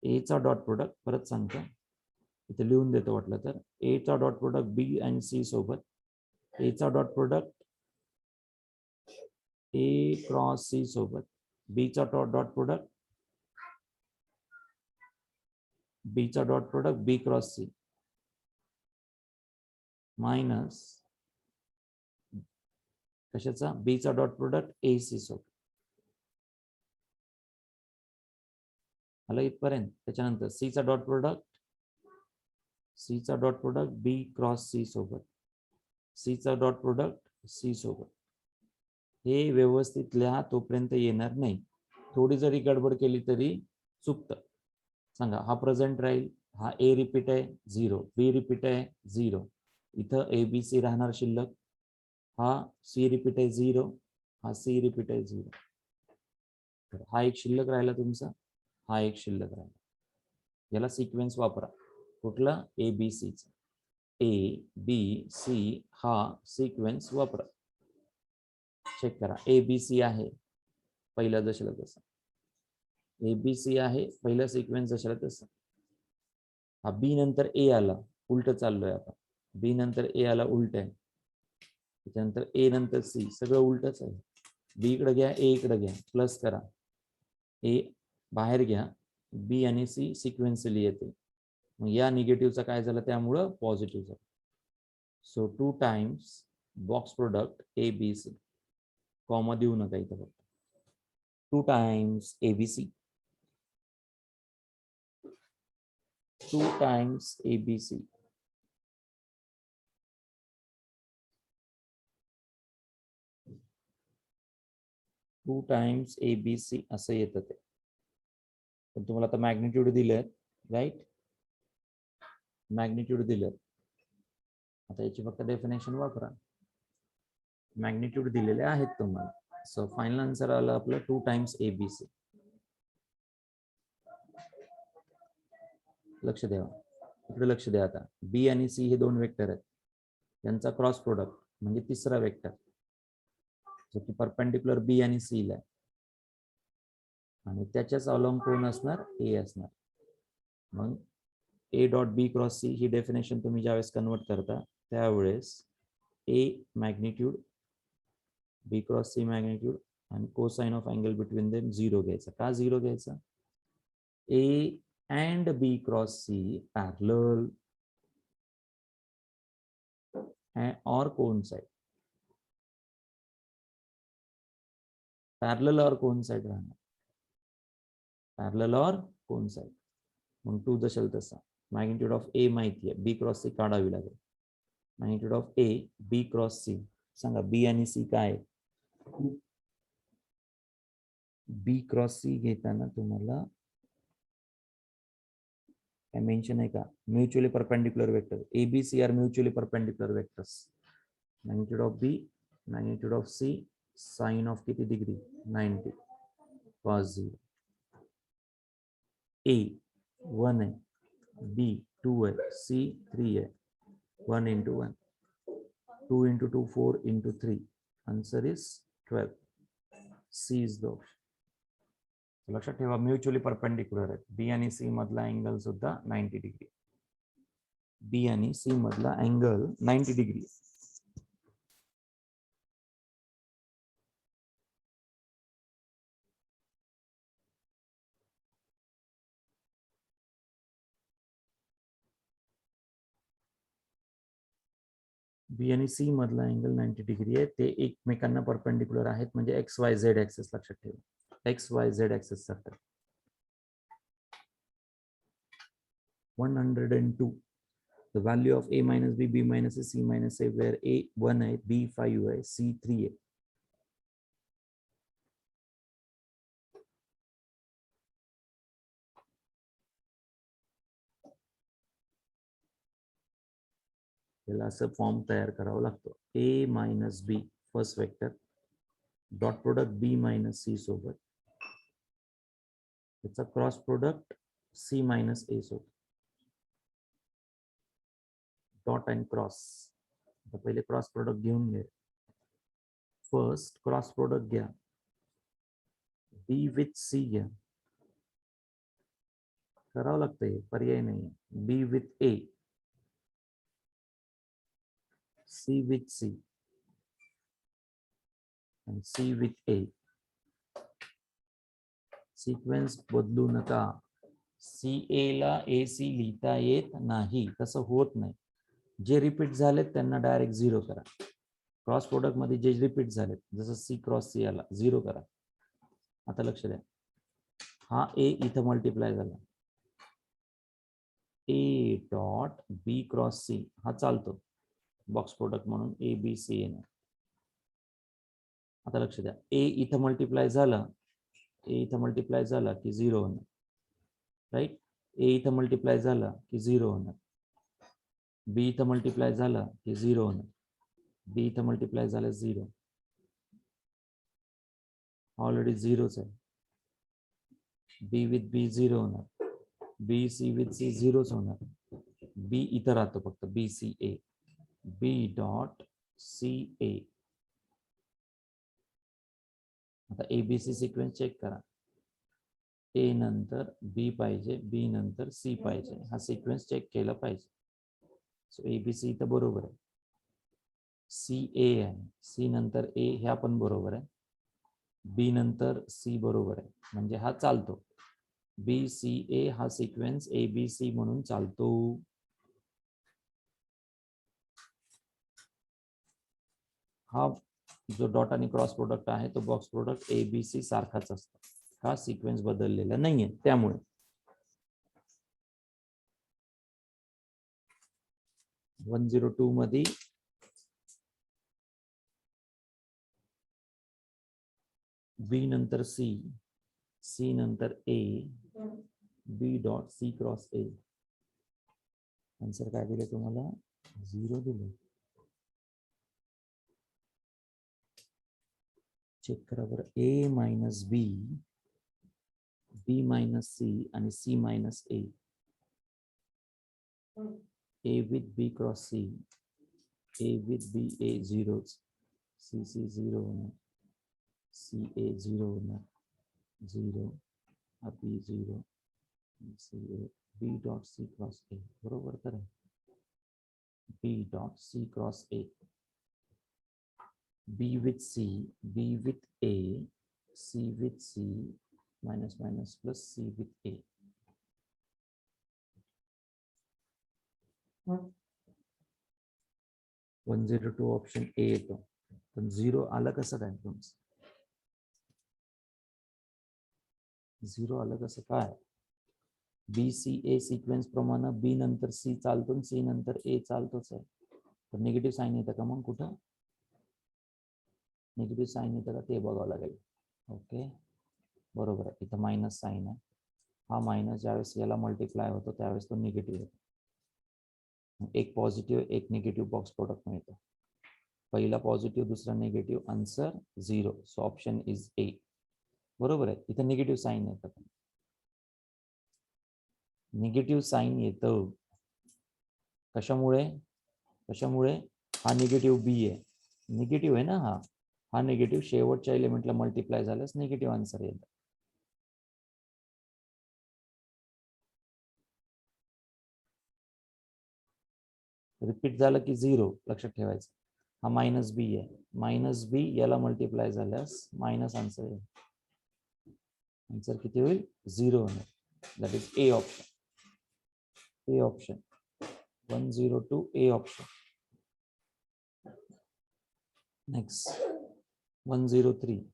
ए चा डॉट प्रोडक्ट परत सांगतो, इथे लिहून देतो वाटलं तर. ए चा डॉट प्रोडक्ट बी आणि सी सोबत, ए चा dot product A cross C सोबत, बी चा डॉट प्रोडक्ट बी चा dot product B cross C minus कशाचा, बी चा डॉट प्रोडक्ट ए सी सोबत. आला इथपर्यंत. त्याच्यानंतर सी चा dot product B cross C सोबत, सी चा डॉट प्रोडक्ट सी सोबत. हे व्यवस्थित लिहा, तोपर्यंत येणार नाही. थोडी जरी गडबड केली तरी चुकतं. सांगा, हा प्रेझेंट राहील, हा ए रिपीट आहे 0, बी रिपीट आहे 0, इथं ए बी सी राहणार शिल्लक, हा सी रिपीट आहे 0, हा सी रिपीट आहे 0. हा एक शिल्लक राहिला तुमचा, हा एक शिल्लक राहिला. याला सिक्वेन्स वापरा. कुठला, A B C, A B C हा सिक्वेन्स वापरा. चेक करा, ए बी सी आहे पहिला जशाला तसा, ए बी सी आहे पहिला सिक्वेन्स जशाला तसा. हा बी नंतर ए आला, उलट चाललोय आता. बी नंतर ए आला, उलट आहे. त्याच्यानंतर ए नंतर सी, सगळं उलटच आहे. बी इकडे घ्या, ए इकडे घ्या, प्लस करा, ए बाहेर घ्या, बी आणि सी सिक्वेन्शियली येते. मग या निगेटिव्हचा काय झालं, त्यामुळं पॉझिटिव्ह झालं. So 2 times box product A B C, comma देऊ नका इथं फक्त. 2 times A B C, 2 times A B C. Two times A B C असं येतं ते. पण तुम्हाला आता मॅग्निट्यूड दिलेत, राईट, मॅग्निट्यूड दिलेत. आता याची फक्त डेफिनेशन वापरा. मॅग्निट्यूड दिलेले आहेत तुम्हाला. सो फायनल आन्सर आलं आपलं 2 टाइम्स ए बी सी. लक्ष द्या, इकडे लक्ष द्या. आता बी आणि सी हे 2 वेक्टर आहेत, त्यांचा क्रॉस प्रोडक्ट म्हणजे तिसरा वेक्टर, जो की परपेंडिक्युलर बी आणि सी ला आहे, आणि त्याच्याच अलोंग कोण असणार, ए असणार. मग A dot B cross C ही डेफिनेशन तुम्ही ज्यावेळेस कन्वर्ट करता त्यावेळेस A magnitude, B cross C magnitude आणि cosine of angle between them 0 घ्यायचा. का 0 घ्यायचा, ए and B cross C parallel or coincide, parallel or coincide राहणार, parallel or coincide. मग 2 जशाल तसा. मॅग्निट्यूड ऑफ ए माहिती आहे, बी क्रॉस सी काढावी लागेल. Magnitude of A B cross C, सांगा बी आणि सी काय. बी क्रॉस सी घेताना तुम्हाला काय मेन्शन आहे का, mutually perpendicular vector, A B C are mutually perpendicular vectors. Magnitude of B, magnitude of C, sine of किती डिग्री, 90, cos 0. ए 1 आहे, बी 2 आहे, सी 3 आहे. 1 into 1, 2 into 2 4 into 3, answer is 12. C is the option. लक्षात ठेवा, mutually perpendicular आहे. बी आणि C मधला angle सुद्धा 90 डिग्री, बी आणि सी मधला अँगल 90 डिग्री. बी आणि सी मधला अँगल 90 डिग्री आहे, ते एकमेकांना परपेंडिक्युलर आहेत, म्हणजे एक्स वाय झेड ऍक्सिस लक्षात ठेवा. X Y Z axis circle. 102. The value of a minus b, b minus a, c minus a, where a 1 है, b 5 है, c 3 है. याला असं फॉर्म तयार करावा लागतो. a minus b first vector dot product b minus c सोबत, त्याचा cross product c minus a सोबत, डॉट अँड क्रॉस. आता पहिले क्रॉस प्रोडक्ट घेऊन घे. फर्स्ट क्रॉस प्रोडक्ट घ्या, b विथ c घ्या, करावं लागतंय, पर्याय नाही. b with a, c with c and c with a. Sequence बदलू नका. CA ला AC लिहिता येत नाही, तसं होत नाही. जे रिपीट झालेत त्यांना डायरेक्ट 0 करा. क्रॉस प्रोडक्ट मध्ये जे रिपीट झालेत, जसं C क्रॉस C आला 0 करा. आता लक्ष द्या, हा A इथं मल्टिप्लाय झाला, A dot B cross C हा चालतो बॉक्स प्रोडक्ट म्हणून ABC येणार. आता लक्ष द्या, A इथं मल्टिप्लाय झाला, A इथं मल्टिप्लाय झाला की 0 होणार, राईट. A इथं मल्टिप्लाय झाला की 0 होणार, B इथं मल्टिप्लाय झाला की 0 होणार, B इथं मल्टिप्लाय झाला 0, ऑलरेडी 0च आहे. B विथ B 0 होणार, B C विथ C 0च होणार, B इथं राहतो फक्त BCA, B डॉट CA. आता ABC सिक्वेन्स चेक करा. A नंतर B पाहिजे, B नंतर C पाहिजे, हा सिक्वेन्स चेक केला पाहिजे. सो ABC इथं बरोबर आहे, CA आहे, C नंतर A ह्या पण बरोबर आहे, B नंतर C बरोबर आहे, म्हणजे हा चालतो. BCA हा सिक्वेन्स ABC म्हणून चालतो. हा जो डॉट आणि क्रॉस प्रोडक्ट आहे तो बॉक्स प्रोडक्ट ABC सारखाच असतो, हा सिक्वेन्स बदललेला नाहीये. त्यामुळे 102 मध्ये B नंतर C, C नंतर A, B dot C cross A. Answer काय दिले तुम्हाला? 0 दिले. चेक करा बरं, A minus B, B minus C आणि C minus A. A with B cross C, A with B A 0, C 0 होणार, C A 0 होणार, 0 B 0, C A, B dot C cross A. बरोबर तर आहे, B dot C cross A. B with C, B with A, C with C, minus minus plus C with A. 102 option A येतो, पण 0 आलं कसं काय तुमचं? 0 आलं कसं काय? BCA सिक्वेन्स प्रमाणे B नंतर C चालतो, C नंतर A चालतोच आहे, तर निगेटिव्ह साईन येतं का मग कुठं? निगेटिव्ह साईन येतं का ते बघावं लागेल. ओके, बरोबर आहे, इथं मायनस साईन आहे. हा मायनस ज्यावेळेस याला मल्टिप्लाय होतो त्यावेळेस तो निगेटिव्ह होतो. एक पॉझिटिव्ह एक निगेटिव्ह बॉक्स प्रोडक्ट मिळतो. पहिला पॉझिटिव्ह दुसरा negative, answer 0. So option is a. बरोबर आहे, इथं निगेटिव्ह साईन येतं, निगेटिव्ह साईन येतं. कशामुळे? कशामुळे? हा निगेटिव्ह बी आहे, निगेटिव्ह आहे ना, हा निगेटिव्ह शेवटच्या एलिमेंटला मल्टिप्लाय झाल्यास निगेटिव्ह आन्सर येतं. रिपीट झालं की 0 लक्षात ठेवायचं. हा मायनस बी आहे, मायनस बी याला मल्टिप्लाय झाल्यास मायनस आन्सर येईल. आन्सर किती होईल? 0 होणार. That is A option. A option 102 A option. Next, 103.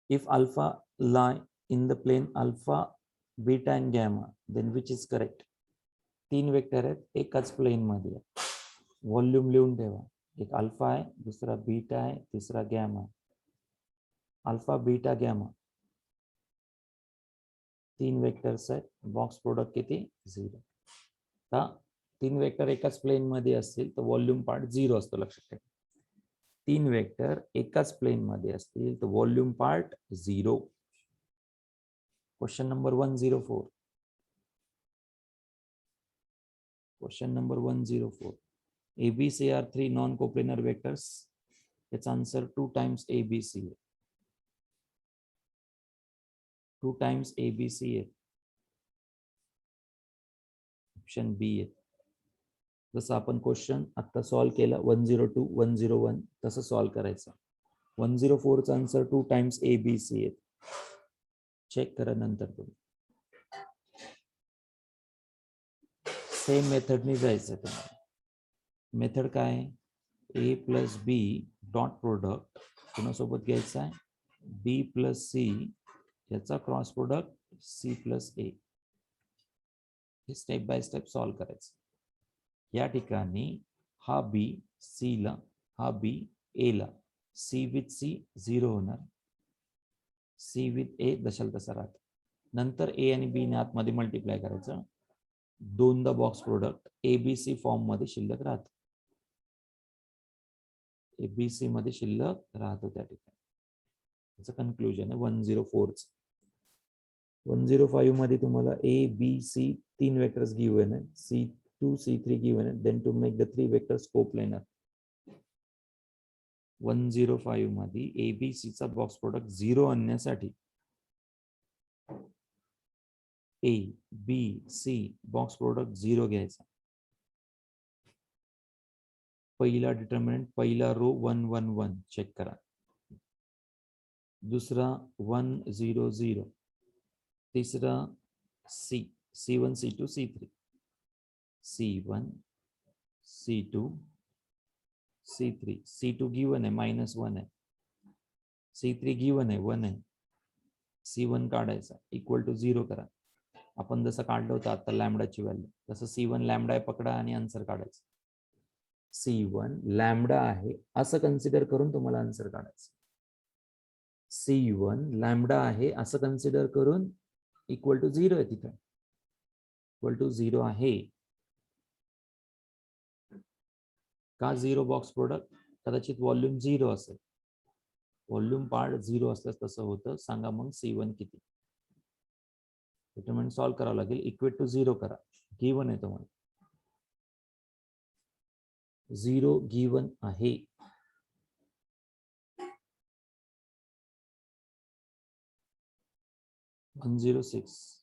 If alpha lie in the plane alpha, beta and gamma, then which is correct? 3 vector आहेत, एकाच प्लेन मध्ये. व्हॉल्यूम लिहून ठेवा. एक अल्फा आहे, दुसरा बीटा आहे, तिसरा gamma. Alpha, beta, gamma 3 vectors आहेत. बॉक्स प्रोडक्ट किती? 0. आता 3 वेक्टर एकाच प्लेन मध्ये असतील तर व्हॉल्यूम पार्ट 0 असतो, लक्षात ठेवा. 3 वेक्टर एकाच प्लेन मध्ये असतील तर volume part 0. Question number 104. Question number 104. ABC are 3 non-coplanar vectors. Its answer 2 times ABC. 2 times ABC. Option B. जसं आपण क्वेश्चन आता सॉल्व केला 102, 101 तसं सॉल्व करायचं. 104 चा आन्सर 2 टाइम्स ABC आहे. चेक करा नंतर तुम्ही. सेम मेथडने जायचं तुम्हाला. मेथड काय? A plus B dot product कोणासोबत घ्यायचा आहे? B प्लस सी याचा cross product C plus A. हे स्टेप बाय स्टेप सॉल्व करायचं. या ठिकाणी हा बी सी ला, हा बी ए ला, सी विथ सी 0 होणार, सी विथ ए दशाल तसा राहत. नंतर ए आणि बी ने आतमध्ये मल्टिप्लाय करायचं. दोनदा बॉक्स प्रोडक्ट एबीसी फॉर्म मध्ये शिल्लक राहत. एबीसी मध्ये शिल्लक राहतो त्या ठिकाणी. त्याचं कन्क्लुजन आहे 104 च. 105 मध्ये तुम्हाला A B C 3 vectors given आहे. C2 C3 given आहे. Then to make the 3 vectors coplanar. 105 मध्ये ABC चा बॉक्स प्रोडक्ट 0 आणण्यासाठी A B C box product 0 घ्यायचा. पहिला डिटर्मिनंट, पहिला रो 1 1 1 चेक करा. दूसरा 1 0 0, तीसरा C C1 C2 C3, C1 C2 C3, C2 given आहे -1 आहे, C3 गिवन आहे 1 आहे, C1 काढायचा इक्वल टू 0 करा. आपण जसं काढलं होतं आता लॅम्डाची व्हॅल्यू तसं C1 लॅम्डा आहे पकडा आणि आन्सर काढायचं. C1 लॅम्डा आहे असं कन्सिडर करून तुम्हाला आन्सर काढायचं. C1 लॅम्डा आहे असं कन्सिडर करून इक्वल टू 0 आहे तिथे. इक्वल टू 0 आहे. का 0 बॉक्स प्रोडक्ट? कदाचित व्हॉल्यूम 0 असेल. व्हॉल्यूम पार्ट 0 असल्यास तसं होतं. सांगा मग C1 किती? डिटरमिनंट सॉल्व करावं लागेल. इक्वेट टू 0 करा. गिवन आहे तुम्हाला 0 गिवन आहे. वन 106.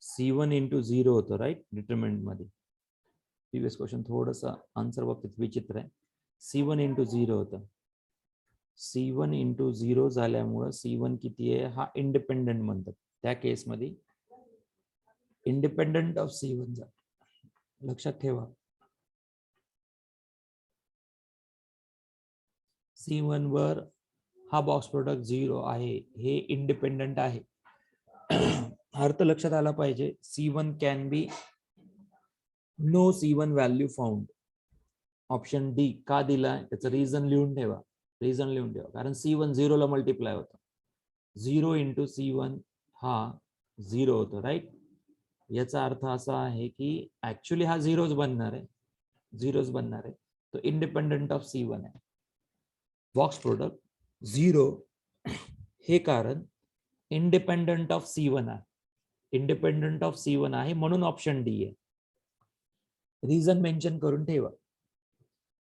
C1 इंटू 0 होतं राईट डिटरमिनंट मध्ये. प्रिव्हियस क्वेश्चन थोडंसं आन्सर बाबतीत विचित्र आहे. C1 इंटू 0 होतं. C1 इंटू 0 झाल्यामुळं C1 किती आहे हा इंडिपेंडंट म्हणतात. त्या केसमध्ये इंडिपेंडंट ऑफ C1 जा. लक्षात ठेवा C1 वर हा बॉक्स प्रोडक्ट 0 आहे, हे इंडिपेंडंट आहे. अर्थ लक्षात आला पाहिजे. C1 can be no C1 value found. Option D का दिलाय त्याचं रिझन लिहून ठेवा. रिझन लिहून ठेवा कारण C1 0 ला मल्टिप्लाय होतं. 0 इंटू C1 हा 0 होतो राईट. याचा अर्थ असा आहे की ऍक्च्युली हा 0च बनणार आहे. 0च बनणार आहे. तो इंडिपेंडंट ऑफ C1 आहे. बॉक्स प्रोडक्ट 0 हे कारण इंडिपेंडंट ऑफ C1 आहे. इंडिपेंडंट ऑफ C1 आहे म्हणून ऑप्शन डी आहे. रिझन मेन्शन करून ठेवा.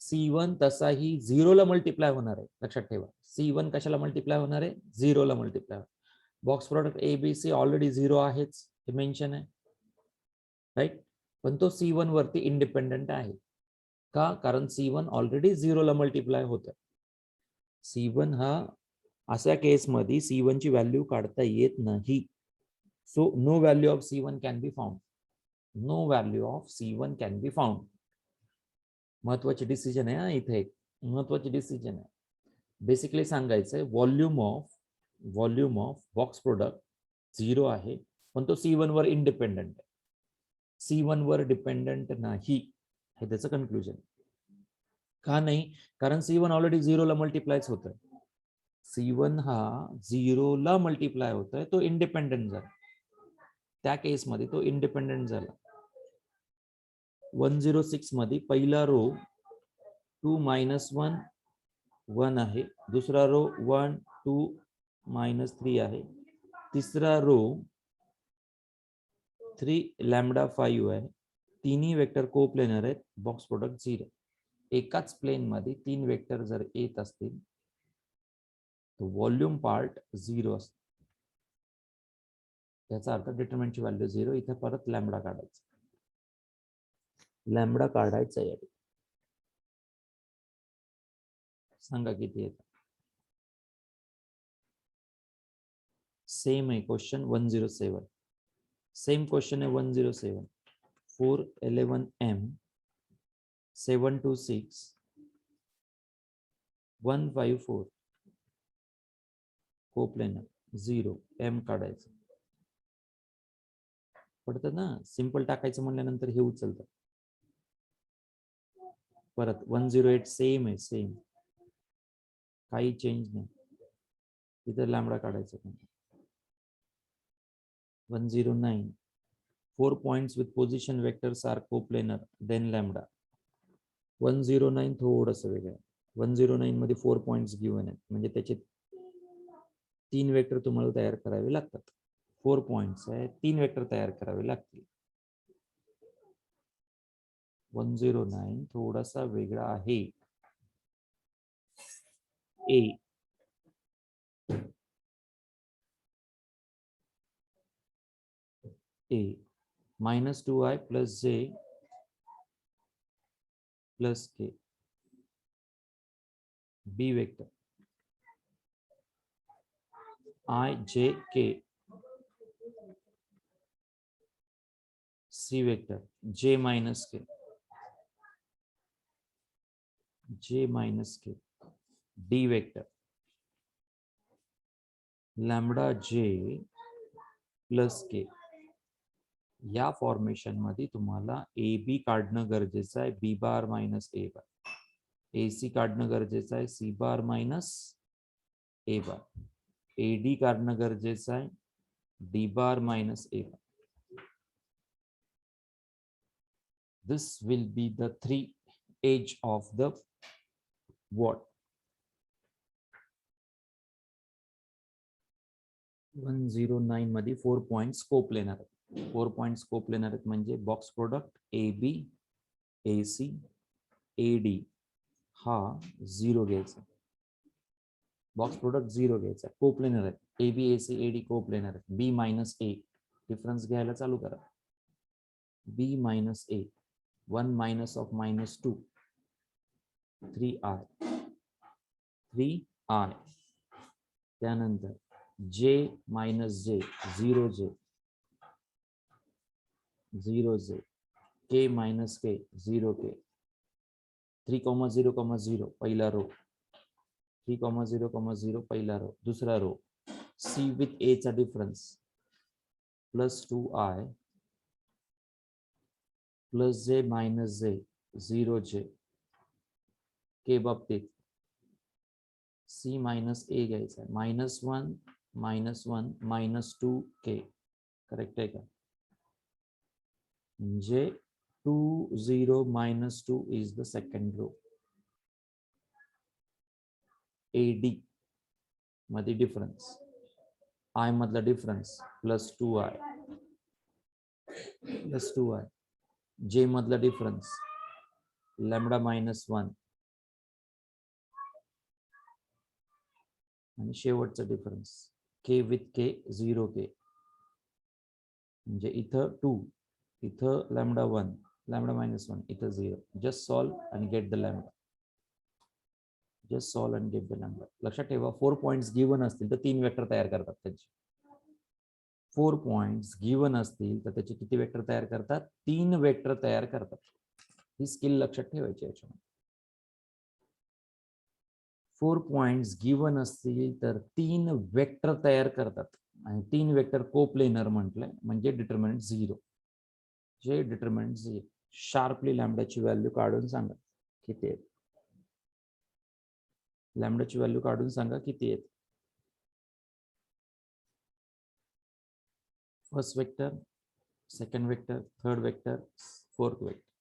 C1 तसाही 0 ला मल्टिप्लाय होणार आहे, लक्षात ठेवा. C1 कशाला मल्टिप्लाय होणार आहे? 0 ला multiply. Box product ABC already 0 आहेच, हे मेन्शन आहे, राईट. पण तो C1 वरती इंडिपेंडंट आहे का? कारण C1 ऑलरेडी 0 ला मल्टिप्लाय होत. C1 हा अशा केसमध्ये C1 ची व्हॅल्यू काढता येत नाही. So no value of C1 can be found. No value of C1 can be found. महत्वाची डिसिजन आहे हा, इथे एक महत्वाची डिसिजन आहे. बेसिकली सांगायचंय व्हॉल्यूम ऑफ बॉक्स प्रोडक्ट 0 आहे, पण तो C1 वर इंडिपेंडंट आहे. C1 वर डिपेंडंट नाही, हे त्याचं कन्क्लुजन. का नाही? कारण C1 ऑलरेडी 0 ला मल्टिप्लायच होत आहे. C1 हा 0 ला मल्टिप्लाय होतोय, तो इंडिपेंडंट झाला. त्या केसमध्ये तो इंडिपेंडंट झाला. 106 मध्ये पहिला रो 2 -1 1 आहे, दुसरा रो 1 2 -3 आहे, तिसरा रो 3 लॅम्बडा 5 आहे. तिन्ही वेक्टर कोप्लेनर आहेत. Box product 0. एकाच प्लेन मध्ये 3 वेक्टर जर येत असतील तर व्हॉल्यूम पार्ट 0 असतो. याचा अर्थ डिटरमिनंटची व्हॅल्यू 0. इथे परत लॅम्बडा काढायचा. लॅम्बडा काढायचा आहे. सांगा किती येतं? सेम आहे क्वेश्चन 107. सेम क्वेश्चन आहे 107. 411M 726 154 कोप्लेनर 0 M काढायचं. पडतं ना, सिंपल टाकायचं म्हणल्यानंतर हे उचलतं. परत 108 सेम आहे, सेम, काही चेंज नाही. तिथे लॅम्बडा काढायचं. 109 4 points with position vectors are coplanar, then lambda. 109 थोडंसं वेगळं आहे. 109 मध्ये 4 पॉइंट्स गिवन आहेत, म्हणजे त्याचे 3 वेक्टर तुम्हाला तयार करावे लागतात. 4 पॉइंट्स आहे, 3 वेक्टर तयार करावे लागतील. 109 थोडासा वेगळा आहे. A -2i plus j plus k. B vector I j k. C vector j minus k. J minus k. D vector lambda j plus k. या फॉर्मेशन मध्ये तुम्हाला ए बी काढणं गरजेचं आहे, B bar minus A bar. A C काढणं गरजेचं आहे, C bar minus A bar. A D काढणं गरजेचं आहे, D bar minus A bar. This will be the 3 edge of the what. 109 मध्ये 4 पॉइंट्स कोप्लेनर आहेत. 4 पॉइंट्स कोप्लेनर आहेत म्हणजे box product A B A C A D हा 0 घ्यायचा. Box product 0 घ्यायचा. कोप्लेनर आहेत, A B A C A D coplanar आहेत. B minus A difference घ्यायला चालू करा. B minus A 1 minus of -2 3i 3i. त्यानंतर j minus j 0j 0j k minus k 0k. 3,0,0 पहिला रो, 3,0,0 पहिला रो. दुसरा रो c विथ a चा difference plus 2i plus j minus j 0j के बाबतीत c मायनस a घ्यायचा आहे. -1 -2k. Correct आहे का? म्हणजे 2 0 -2 is the second row. AD मध्ये डिफरन्स, I मधला difference plus 2i plus 2i. J मधला डिफरन्स लॅम्बडा -1 आणि शेवटचा difference K with K 0k, म्हणजे इथं 2, इथं लॅम्बडा 1, लॅम्बडा -1, इथं 0. जस्ट सॉल्व आणि get the lambda. Just solve आणि गेट द लॅम्बडा. लक्षात ठेवा 4 पॉइंट्स गिवन असतील तर 3 वेक्टर तयार करतात त्यांचे. 4 पॉइंट्स गिवन असतील तर त्याचे किती वेक्टर तयार करतात? 3 वेक्टर तयार करतात. ही स्किल लक्षात ठेवायची याच्यामध्ये. 4 पॉइंट्स गिवन असतील तर 3 वेक्टर तयार करतात आणि 3 वेक्टर कोप्लेनर म्हटलंय म्हणजे डिटर्मिनंट 0. जे डिटर्मिनंट 0. शार्पली लॅम्बडाची व्हॅल्यू काढून सांगा किती आहे. लॅम्बडाची व्हॅल्यू काढून सांगा किती आहे. First vector, second vector, third vector, fourth vector.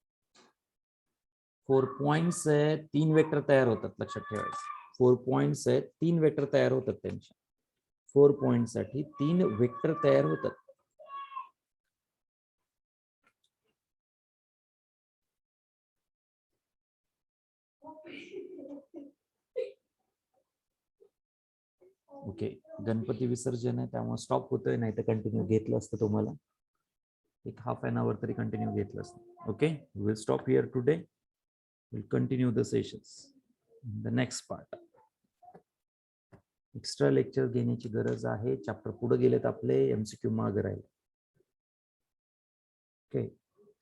4 points आहे, 3 वेक्टर तयार होतात. लक्षात ठेवायचं 4 पॉइंट्स आहेत, 3 वेक्टर तयार होतात त्यांचे. 4 पॉइंट साठी 3 वेक्टर तयार होतात. ओके, गणपती विसर्जन आहे त्यामुळे स्टॉप होतोय, नाही तर कंटिन्यू घेतलं असतं तुम्हाला. एक हाफ एन आवर तरी कंटिन्यू घेतलं असतं. Okay, will stop here today. Will continue the sessions the next part. Extra lecture घेण्याची गरज आहे. चॅप्टर पुढे गेलेत आपले, एमसीक्यू मागे राहील. ओके,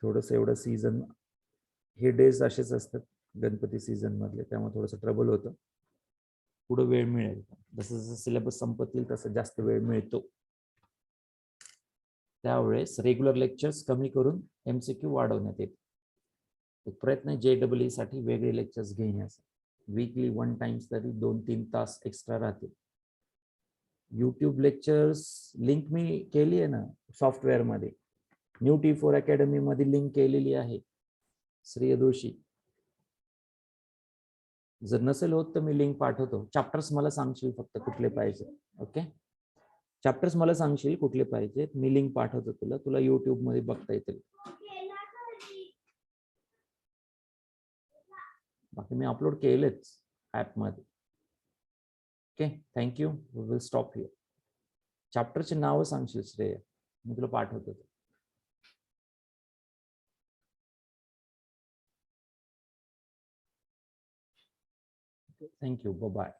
थोडंसं एवढं सीझन, हे डेज असेच असतात गणपती सीझन मधले, त्यामुळे थोडंसं ट्रबल होतं. पुढे वेळ मिळेल, जसं जसं सिलेबस संपत येईल तसं जास्त वेळ मिळतो. त्यावेळेस रेग्युलर लेक्चर्स कमी करून एमसीक्यू वाढवण्यात येते. प्रयत्न JEE साठी वेगळे लेक्चर्स घेण्याचा. वीकली 1 टाइम्स तरी 2-3 तास एक्स्ट्रा राहतील. यूट्यूब लेक्चर्स लिंक मी केली आहे ना सॉफ्टवेअर मध्ये, न्यू T4 अकॅडमी मध्ये लिंक केलेली आहे. श्रेय दोषी, जर नसेल होत तर मी लिंक पाठवतो. चॅप्टर्स मला सांगशील फक्त कुठले पाहिजे. ओके, चॅप्टर्स मला सांगशील कुठले पाहिजे, मी लिंक पाठवतो तुला. तुला युट्यूब मध्ये बघता येतील. बाकी मी अपलोड केलेच ऍप मध्ये. Okay, thank you. We will stop here. चॅप्टरचे नाव सांगशील श्रेय, मी तुला पाठवतो. Thank you, bye.